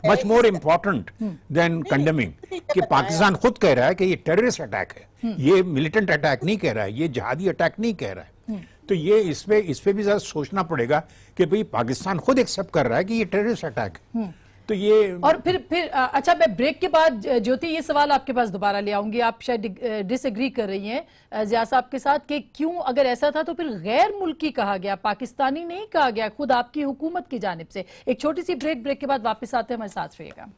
Speaker 11: much more important then condemning कि पाकिस्तान खुद कह रहा है कि ये टेररिस्ट अटैक है, ये मिलिटेंट अटैक नहीं कह रहा है, ये जिहादी अटैक नहीं कह रहा है। तो ये इस पे भी जरा सोचना पड़ेगा कि भाई पाकिस्तान खुद एक्सेप्ट कर रहा है कि ये टेररिस्ट अटैक है। तो ये
Speaker 1: और फिर अच्छा, मैं ब्रेक के बाद ज्योति ये सवाल आपके पास दोबारा ले आऊंगी। आप शायद डिसएग्री कर रही हैं ज़िया साहब के साथ कि क्यों, अगर ऐसा था तो फिर गैर मुल्की कहा गया, पाकिस्तानी नहीं कहा गया खुद आपकी हुकूमत की जानिब से। एक छोटी सी ब्रेक के बाद वापस आते हैं, हमारे साथ रहिएगा।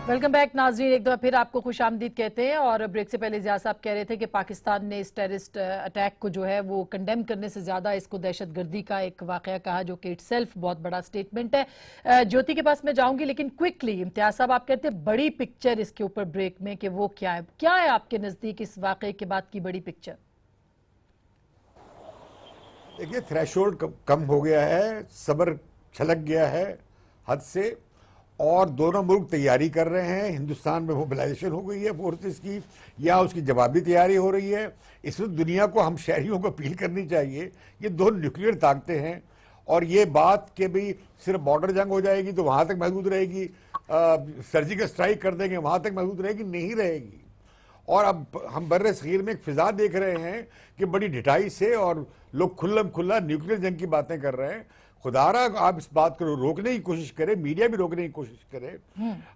Speaker 1: वेलकम बैक नाजरीन, एक दफा फिर आपको खुश आमदीद कहते हैं। और ब्रेक से पहले ज़िया साहब कह रहे थे कि पाकिस्तान ने इस टेररिस्ट अटैक को जो है वो कंडेम करने से ज़्यादा इसको दहशतगर्दी का एक वाक़या कहा, जो कि इटसेल्फ बहुत बड़ा स्टेटमेंट है। ज्योति के पास मैं जाऊंगी, लेकिन क्विकली इम्तियाज साहब आप कहते हैं बड़ी पिक्चर इसके ऊपर ब्रेक में कि वो क्या है आपके नज़दीक इस वाक़े के बाद की बड़ी पिक्चर?
Speaker 12: देखिए थ्रेशोल्ड कम हो गया है, सब्र छलक गया है हद से, और दोनों मुल्क तैयारी कर रहे हैं। हिंदुस्तान में मोबिलाइजेशन हो गई है फोर्सेस की, या उसकी जवाबी तैयारी हो रही है। इसमें दुनिया को, हम शहरियों को अपील करनी चाहिए, ये दो न्यूक्लियर ताकतें हैं, और ये बात कि भाई सिर्फ बॉर्डर जंग हो जाएगी तो वहां तक महदूद रहेगी, सर्जिकल स्ट्राइक कर देंगे वहां तक महदूद रहेगी, नहीं रहेगी। और अब हम बर्रे सगीर में एक फिजा देख रहे हैं कि बड़ी ढिठाई से और लोग खुल्लम खुल्ला न्यूक्लियर जंग की बातें कर रहे हैं। खुदारा आप इस बात को रोकने की कोशिश करें, मीडिया भी रोकने की कोशिश करे।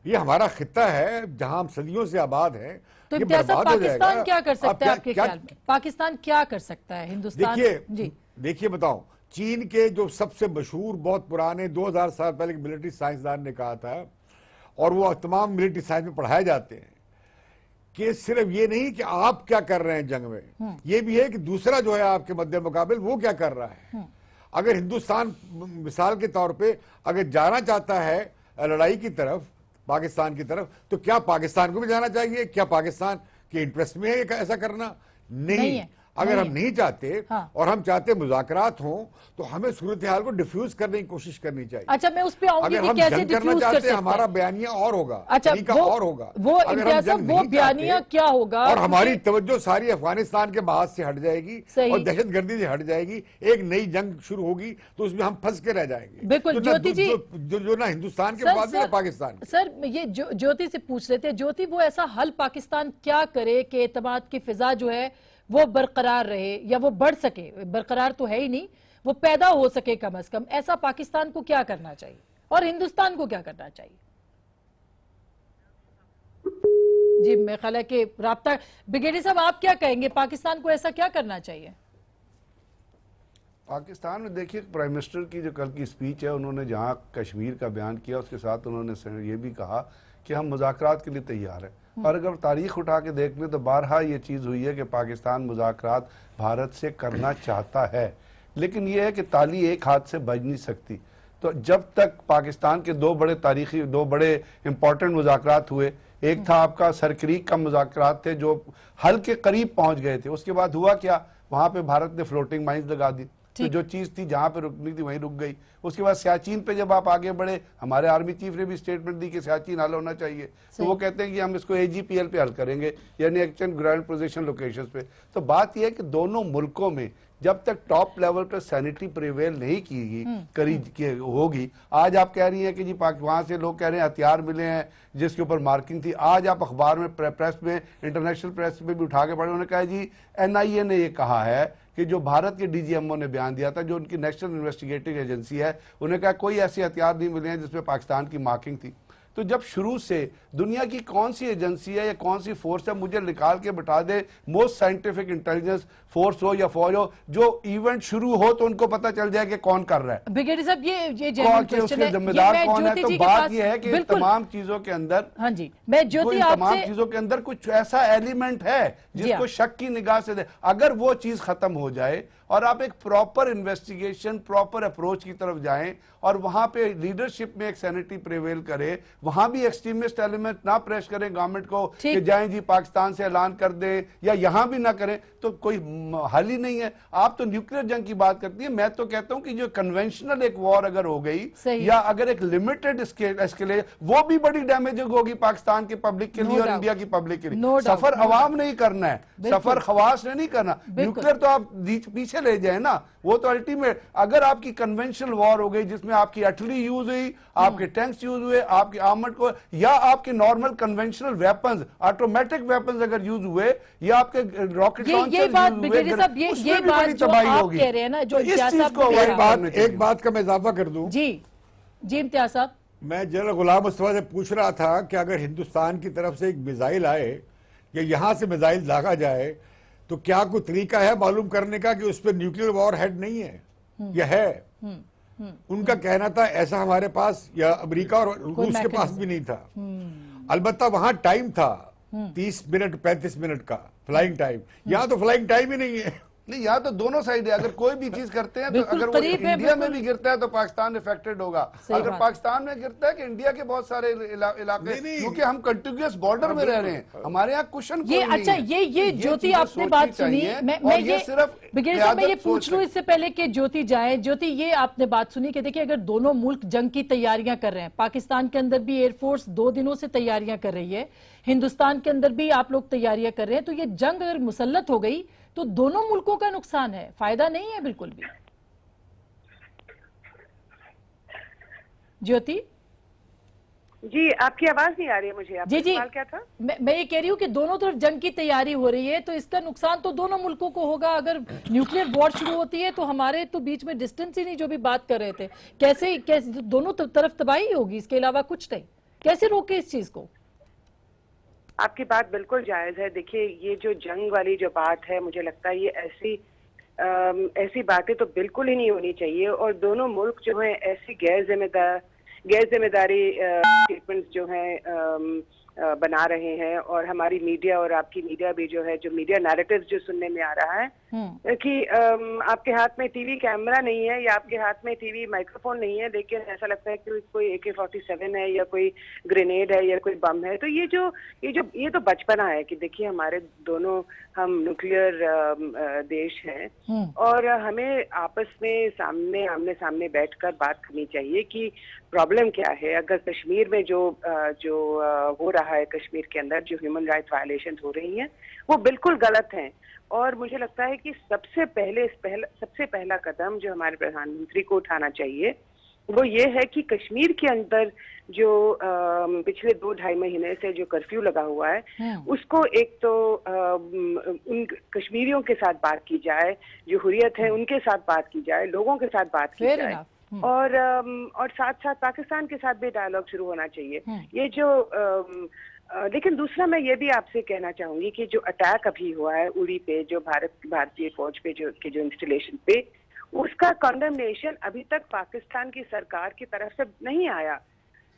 Speaker 12: ये हमारा खित्ता है जहां हम सदियों से आबाद हैं।
Speaker 1: तो
Speaker 12: ये
Speaker 1: इम्तियाज साहब,
Speaker 12: बर्बाद हो जाएगा।
Speaker 1: पाकिस्तान क्या कर सकता है
Speaker 12: अब
Speaker 1: आपके ख्याल में? पाकिस्तान क्या कर सकता है? हिंदुस्तान
Speaker 12: देखिए बताओ, चीन के जो सबसे मशहूर बहुत पुराने 2000 साल पहले के मिलिट्री साइंसदान ने कहा था, और वो तमाम मिलिट्री साइंस में पढ़ाए जाते हैं, कि सिर्फ ये नहीं कि आप क्या कर रहे हैं जंग में, ये भी है कि दूसरा जो है आपके मध्य मुकाबिल वो क्या कर रहा है। अगर हिंदुस्तान मिसाल के तौर पे अगर जाना चाहता है लड़ाई की तरफ, पाकिस्तान की तरफ, तो क्या पाकिस्तान को भी जाना चाहिए? क्या पाकिस्तान के इंटरेस्ट में है ऐसा करना? नहीं है। अगर हम नहीं चाहते और हम चाहते मुज़ाकरात हों, तो हमें सूरत हाल को डिफ्यूज करने की कोशिश करनी चाहिए।
Speaker 1: अच्छा, मैं उस पे आऊंगी
Speaker 12: अगर
Speaker 1: कि
Speaker 12: हम
Speaker 1: कैसे
Speaker 12: जंग करना
Speaker 1: डिफ्यूज कर
Speaker 12: चाहते
Speaker 1: सकते
Speaker 12: हैं,
Speaker 1: हैं।
Speaker 12: हमारा बयानिया और होगा,
Speaker 1: अच्छा,
Speaker 12: तरीका और होगा।
Speaker 1: वो
Speaker 12: अगर हम
Speaker 1: इम्तियाज साहब,
Speaker 12: जंग
Speaker 1: वो
Speaker 12: नहीं
Speaker 1: बयानिया
Speaker 12: चाहते
Speaker 1: क्या होगा?
Speaker 12: और हमारी तवज्जो सारी अफगानिस्तान के बाद से हट जाएगी और दहशतगर्दी से हट जाएगी, एक नई जंग शुरू होगी, तो उसमें हम फंस के रह जाएंगे।
Speaker 1: बिल्कुल। ज्योति जी,
Speaker 12: जो ना हिंदुस्तान के बाद में पाकिस्तान।
Speaker 1: सर, ये ज्योति से पूछ रहे थे, ज्योति वो ऐसा हल पाकिस्तान क्या करे कि एतमाद की फिजा जो है वो बरकरार रहे, या वो बढ़ सके, बरकरार तो है ही नहीं, वो पैदा हो सके कम से कम। ऐसा पाकिस्तान को क्या करना चाहिए और हिंदुस्तान को क्या करना चाहिए? जी, मेरे ख्याल है कि राब्ता ब्रिगेडियर साहब, आप क्या कहेंगे? पाकिस्तान को ऐसा क्या करना चाहिए?
Speaker 13: पाकिस्तान में देखिए, प्राइम मिनिस्टर की जो कल की स्पीच है, उन्होंने जहां कश्मीर का बयान किया, उसके साथ उन्होंने ये भी कहा कि हम मुज़ाकरात के लिए तैयार हैं। और अगर तारीख उठा के देख लें तो बारहा ये चीज़ हुई है कि पाकिस्तान मुज़ाकरात भारत से करना चाहता है, लेकिन ये है कि ताली एक हाथ से बज नहीं सकती। तो जब तक पाकिस्तान के दो बड़े इंपॉर्टेंट मुज़ाकरात हुए, एक था आपका सरक्रीक का मुज़ाकरात थे जो हल के करीब पहुंच गए थे, उसके बाद हुआ क्या, वहां पे भारत ने फ्लोटिंग माइंस लगा दी, तो जो चीज थी जहां पे रुकनी थी वहीं रुक गई। उसके बाद सियाचिन पे जब आप आगे बढ़े, हमारे आर्मी चीफ ने भी स्टेटमेंट दी कि सियाचिन हल होना चाहिए, तो वो कहते हैं कि हम इसको AGPL पे हल करेंगे, यानी एक्शन ग्रांड पोजीशन लोकेशंस पे। तो बात यह है कि दोनों मुल्कों में जब तक टॉप लेवल पर सैनिटरी प्रिवेल नहीं होगी, आज आप कह रही हैं कि जी वहां से लोग कह रहे हैं हथियार मिले हैं जिसके ऊपर मार्किंग थी। आज आप अखबार में, प्रेस में, इंटरनेशनल प्रेस में भी उठा के पढ़े, उन्होंने कहा जी NIA ने ये कहा है कि जो भारत के DGMO ने बयान दिया था, जो उनकी नेशनल इन्वेस्टिगेटिव एजेंसी है, उन्हें कहा कोई ऐसे हथियार नहीं मिले हैं जिसमें पाकिस्तान की मार्किंग थी। तो जब शुरू से दुनिया की कौन सी एजेंसी है या कौन सी फोर्स है, मुझे निकाल के बिठा दे, मोस्ट साइंटिफिक इंटेलिजेंस फोर्स हो या फौज हो, जो इवेंट शुरू हो तो उनको पता चल जाए कि कौन कर रहा है।
Speaker 1: ब्रिगेडियर साहब, ये
Speaker 13: उसके जिम्मेदार कौन है? तो बात यह है कि तमाम चीजों के अंदर,
Speaker 1: हाँ जी, मैं ज्योति
Speaker 13: तमाम चीजों के अंदर कुछ ऐसा एलिमेंट है जिसको शक की निगाह से दे। अगर वो चीज खत्म हो जाए और आप एक प्रॉपर इन्वेस्टिगेशन, प्रॉपर अप्रोच की तरफ जाएं और वहां पे लीडरशिप में एक सैनिटी प्रिवेल करे, वहां भी एक्सट्रीमिस्ट एलिमेंट ना प्रेस करें गवर्नमेंट को कि जाएं जी पाकिस्तान से ऐलान कर दें, या यहां भी ना करें, तो कोई हल ही नहीं है। आप तो न्यूक्लियर जंग की बात करती है, मैं तो कहता हूं कि जो कन्वेंशनल एक वॉर अगर हो गई, या अगर एक लिमिटेड स्केल, वो भी बड़ी डैमेजिंग होगी पाकिस्तान के पब्लिक के लिए और इंडिया की पब्लिक के लिए। सफर अवाम नहीं करना है, सफर खवास ने नहीं करना। न्यूक्लियर तो आप पीछे ले जाए ना, वो तो अल्टीमेट। अगर आपकी कन्वेंशनल वॉर हो गई जिसमें आपकी आर्टिलरी यूज हुई, आपके टैंक्स यूज हुए, आपके आर्मर्ड को, या आपके normal conventional weapons, automatic weapons अगर यूज हुए, या आपके रॉकेट लॉन्चर यूज हुए, उसमें भी बड़ी तबाही होगी।
Speaker 1: जो
Speaker 12: इस चीज को एक बात का मैं इजाफा कर दूं।
Speaker 1: जी इम्तियाज साहब,
Speaker 12: मैं जनरल गुलाम मुस्तफा से पूछ रहा था कि अगर हिंदुस्तान की तरफ से एक मिसाइल आए या यहां से मिसाइल दागा जाए, तो क्या कोई तरीका है मालूम करने का कि उस पर न्यूक्लियर वॉर हेड नहीं है या है? उनका कहना था ऐसा हमारे पास या अमेरिका और रूस के पास भी नहीं था। अलबत्ता वहां टाइम था 30 मिनट 35 मिनट का फ्लाइंग टाइम, यहां तो फ्लाइंग टाइम ही नहीं है।
Speaker 13: नहीं, यहाँ तो दोनों साइड है। अगर कोई भी चीज करते हैं तो अगर वो इंडिया में भी गिरता है तो पाकिस्तान इफेक्टेड होगा। अगर पाकिस्तान में गिरता है कि इंडिया के बहुत सारे इलाके, क्योंकि हम कंटिन्यूअस बॉर्डर में रह रहे हैं, हमारे यहाँ क्वेश्चन
Speaker 1: ये अच्छा ये ज्योति आपने बात सुनी, मैं ये सिर्फ मैं ये पूछ लूं इससे पहले कि ज्योति जाए। ज्योति, ये आपने बात सुनी कि देखिए अगर दोनों मुल्क जंग की तैयारियां कर रहे हैं, पाकिस्तान के अंदर भी एयरफोर्स 2 दिनों से तैयारियां कर रही है, हिंदुस्तान के अंदर भी आप लोग तैयारियां कर रहे हैं, तो ये जंग अगर मुसल्लत हो गई तो दोनों मुल्कों का नुकसान है, फायदा नहीं है बिल्कुल भी। ज्योति
Speaker 7: जी, आपकी आवाज नहीं आ रही है मुझे। आपका सवाल क्या था?
Speaker 1: मैं ये कह रही हूँ कि दोनों तरफ जंग की तैयारी हो रही है, तो इसका नुकसान तो दोनों मुल्कों को होगा। अगर न्यूक्लियर वॉर शुरू होती है तो हमारे तो बीच में डिस्टेंस ही नहीं, जो भी बात कर रहे थे, कैसे दोनों तरफ तबाही होगी, इसके अलावा कुछ नहीं। कैसे रोके इस चीज को?
Speaker 7: आपकी बात बिल्कुल जायज है। देखिए, ये जो जंग वाली जो बात है, मुझे लगता है ये ऐसी बातें तो बिल्कुल ही नहीं होनी चाहिए। और दोनों मुल्क जो है ऐसी गैर जिम्मेदारी स्टेटमेंट्स जो हैं बना रहे हैं, और हमारी मीडिया और आपकी मीडिया भी जो है, जो मीडिया नैरेटिव जो सुनने में आ रहा है कि आपके हाथ में टीवी कैमरा नहीं है या आपके हाथ में टीवी माइक्रोफोन नहीं है, लेकिन ऐसा लगता है कि कोई AK-47 है या कोई ग्रेनेड है या कोई बम है। तो ये तो बचपना है कि देखिए हमारे दोनों हम न्यूक्लियर देश हैं और हमें आपस में आमने सामने बैठकर बात करनी चाहिए कि प्रॉब्लम क्या है। अगर कश्मीर में जो हो रहा है, कश्मीर के अंदर जो ह्यूमन राइट वायलेशन हो रही हैं, वो बिल्कुल गलत हैं। और मुझे लगता है कि सबसे पहला कदम जो हमारे प्रधानमंत्री को उठाना चाहिए वो ये है कि कश्मीर के अंदर जो पिछले 2-2.5 महीने से जो कर्फ्यू लगा हुआ है, उसको एक तो उन कश्मीरियों के साथ बात की जाए, जो हुर्रियत है उनके साथ बात की जाए, लोगों के साथ बात की जाए, और साथ साथ पाकिस्तान के साथ भी डायलॉग शुरू होना चाहिए। ये जो लेकिन दूसरा मैं ये भी आपसे कहना चाहूंगी कि जो अटैक अभी हुआ है उड़ी पे, जो भारतीय फौज पे जो इंस्टॉलेशन पे, उसका कंडेमनेशन अभी तक पाकिस्तान की सरकार की तरफ से नहीं आया।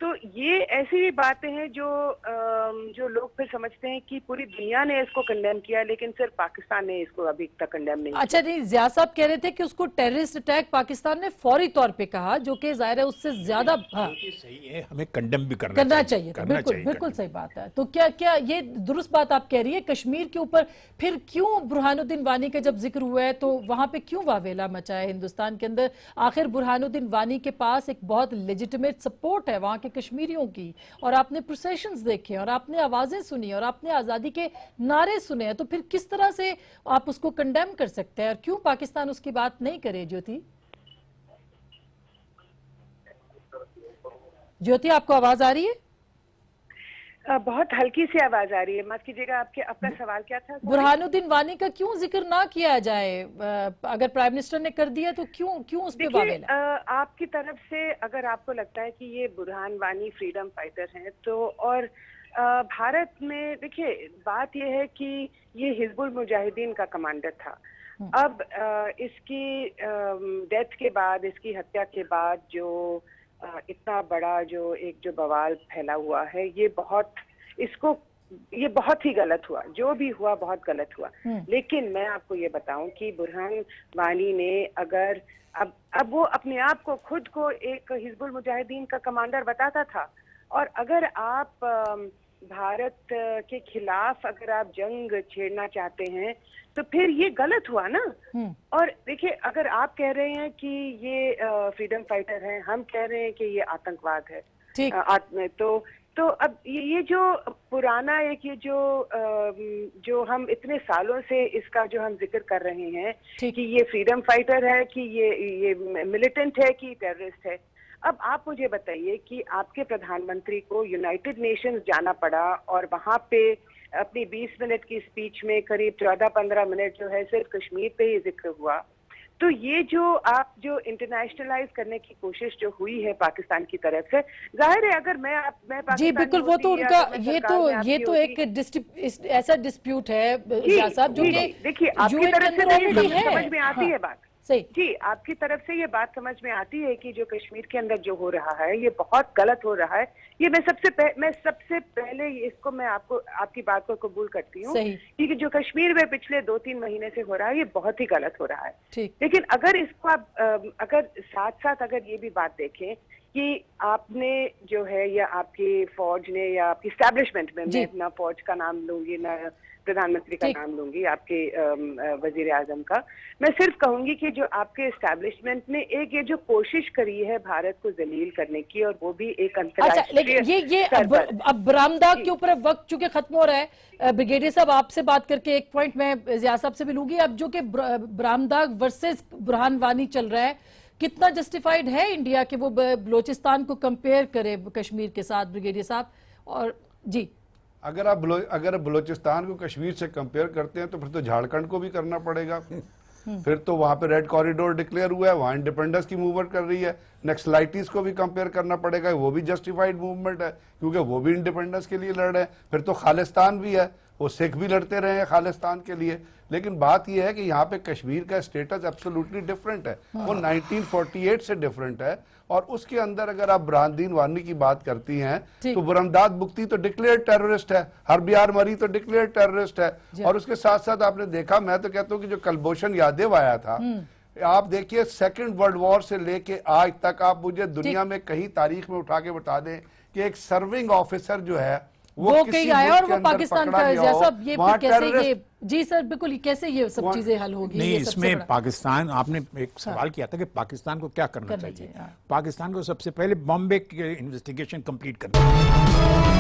Speaker 7: तो ये ऐसी भी बातें हैं जो लोग फिर समझते हैं कि पूरी दुनिया ने इसको कंडेम किया, लेकिन सिर्फ पाकिस्तान ने इसको अभी तक कंडेम नहीं किया।
Speaker 1: अच्छा, नहीं, जिया साहब कह रहे थे कि उसको टेररिस्ट अटैक पाकिस्तान ने फौरी तौर पे कहा, जो कि जाहिर है उससे ज्यादा
Speaker 11: सही है, हमें कंडेम भी
Speaker 1: करना चाहिए। बिल्कुल सही बात है। तो क्या ये दुरुस्त बात आप कह रही है? कश्मीर के ऊपर फिर क्यों बुरहानुद्दीन वानी का जब जिक्र हुआ है तो वहां पे क्यों वावेला मचा है हिंदुस्तान के अंदर? आखिर बुरहानुद्दीन वानी के पास एक बहुत लेजिटिमेट सपोर्ट है वहां के कश्मीरियों की, और आपने प्रोसेशंस देखे और आपने आवाजें सुनी और आपने आजादी के नारे सुने हैं, तो फिर किस तरह से आप उसको कंडेम कर सकते हैं और क्यों पाकिस्तान उसकी बात नहीं करे? ज्योति आपको आवाज आ रही है?
Speaker 7: बहुत हल्की सी आवाज आ रही है, माफ कीजिएगा। आपका सवाल क्या था?
Speaker 1: बुरहानुद्दीन वानी का क्यों जिक्र ना किया जाए? अगर प्राइम मिनिस्टर ने कर दिया तो क्यों उस पे वावेला?
Speaker 7: आपकी तरफ से अगर आपको लगता है कि ये बुरहान वानी फ्रीडम फाइटर हैं, तो और भारत में देखिए बात ये है कि ये हिजबुल मुजाहिदीन का कमांडर था। अब इसकी डेथ के बाद, इसकी हत्या के बाद जो इतना बड़ा जो बवाल फैला हुआ है, ये बहुत ही गलत हुआ। जो भी हुआ बहुत गलत हुआ। लेकिन मैं आपको ये बताऊं कि बुरहान वानी ने अगर अब वो अपने आप को खुद को एक हिजबुल मुजाहिदीन का कमांडर बताता था, और अगर आप भारत के खिलाफ अगर आप जंग छेड़ना चाहते हैं तो फिर ये गलत हुआ ना। और देखिए, अगर आप कह रहे हैं कि ये फ्रीडम फाइटर हैं, हम कह रहे हैं कि ये आतंकवाद है, तो अब ये जो पुराना एक ये जो हम इतने सालों से इसका जो हम जिक्र कर रहे हैं कि ये फ्रीडम फाइटर है, कि ये मिलिटेंट है, कि टेररिस्ट है। अब आप मुझे बताइए कि आपके प्रधानमंत्री को यूनाइटेड नेशंस जाना पड़ा और वहां पे अपनी 20 मिनट की स्पीच में करीब 14-15 मिनट जो है सिर्फ कश्मीर पे ही जिक्र हुआ। तो ये जो इंटरनेशनलाइज करने की कोशिश जो हुई है पाकिस्तान की तरफ से, जाहिर है अगर मैं पाकिस्तान
Speaker 1: जी बिल्कुल, वो तो उनका ये तो एक ऐसा डिस्प्यूट है साहब, जो कि
Speaker 7: देखिए आपकी तरफ से समझ में आती है बात।
Speaker 1: सही
Speaker 7: जी, आपकी तरफ से ये बात समझ में आती है कि जो कश्मीर के अंदर जो हो रहा है ये बहुत गलत हो रहा है। ये मैं सबसे पहले इसको मैं आपकी बात को कबूल करती हूँ कि जो कश्मीर में पिछले 2-3 महीने से हो रहा है ये बहुत ही गलत हो रहा है। लेकिन अगर इसको आप अगर साथ साथ अगर ये भी बात देखें कि आपने जो है या आपकी फौज ने या आपकी स्टैब्लिशमेंट में, मैं ना फौज का नाम लूंगी ना प्रधानमंत्री का नाम लूंगी, आपके वजीर आजम का, मैं सिर्फ कहूंगी कि जो आपके एस्टैब्लिशमेंट ने एक ये जो कोशिश करी है भारत को जलील करने की, और वो भी एक अंतर्राष्ट्रीय
Speaker 1: ये अब बरामदाग के ऊपर वक्त चूंकि खत्म हो रहा है, ब्रिगेडियर साहब आपसे बात करके एक पॉइंट मैं जिया साहब से भी लूंगी। अब जो कि बरामदाग वर्सेस बुरहान वानी चल रहा है, कितना जस्टिफाइड है इंडिया कि वो बलोचिस्तान को कंपेयर करे कश्मीर के साथ, ब्रिगेडियर साहब? और जी,
Speaker 13: अगर बलोचिस्तान को कश्मीर से कंपेयर करते हैं तो फिर तो झारखंड को भी करना पड़ेगा। फिर तो वहां पे रेड कॉरिडोर डिक्लेयर हुआ है, वहां इंडिपेंडेंस की मूवमेंट कर रही है। नक्सलाइटिस को भी कंपेयर करना पड़ेगा, वो भी जस्टिफाइड मूवमेंट है क्योंकि वो भी इंडिपेंडेंस के लिए लड़ रहे हैं। फिर तो खालिस्तान भी है, वो सिख भी लड़ते रहे हैं खालिस्तान के लिए। लेकिन बात यह है कि यहाँ पे कश्मीर का स्टेटस एब्सोल्युटली डिफरेंट है, वो 1948 से डिफरेंट है। और उसके अंदर अगर आप बुरहानुद्दीन वानी की बात करती हैं तो बुरमदाद बुख्ती तो डिक्लेयर्ड टेररिस्ट है, हरबियार मरी तो डिक्लेयर्ड टेररिस्ट है। और उसके साथ साथ आपने देखा, मैं तो कहता हूँ कि जो कलभूषण यादव आया था, आप देखिए सेकंड वर्ल्ड वॉर से लेके आज तक आप मुझे दुनिया में कहीं तारीख में उठा के बता दें कि एक सर्विंग ऑफिसर जो है
Speaker 1: वो कहीं आया और वो पाकिस्तान का सब ये कैसे ये जी सर बिल्कुल कैसे ये सब चीजें हल होगी?
Speaker 11: नहीं, इसमें पाकिस्तान, आपने एक सवाल किया था कि पाकिस्तान को क्या करना चाहिए। पाकिस्तान को सबसे पहले बॉम्बे की इन्वेस्टिगेशन कंप्लीट करना चाहिए।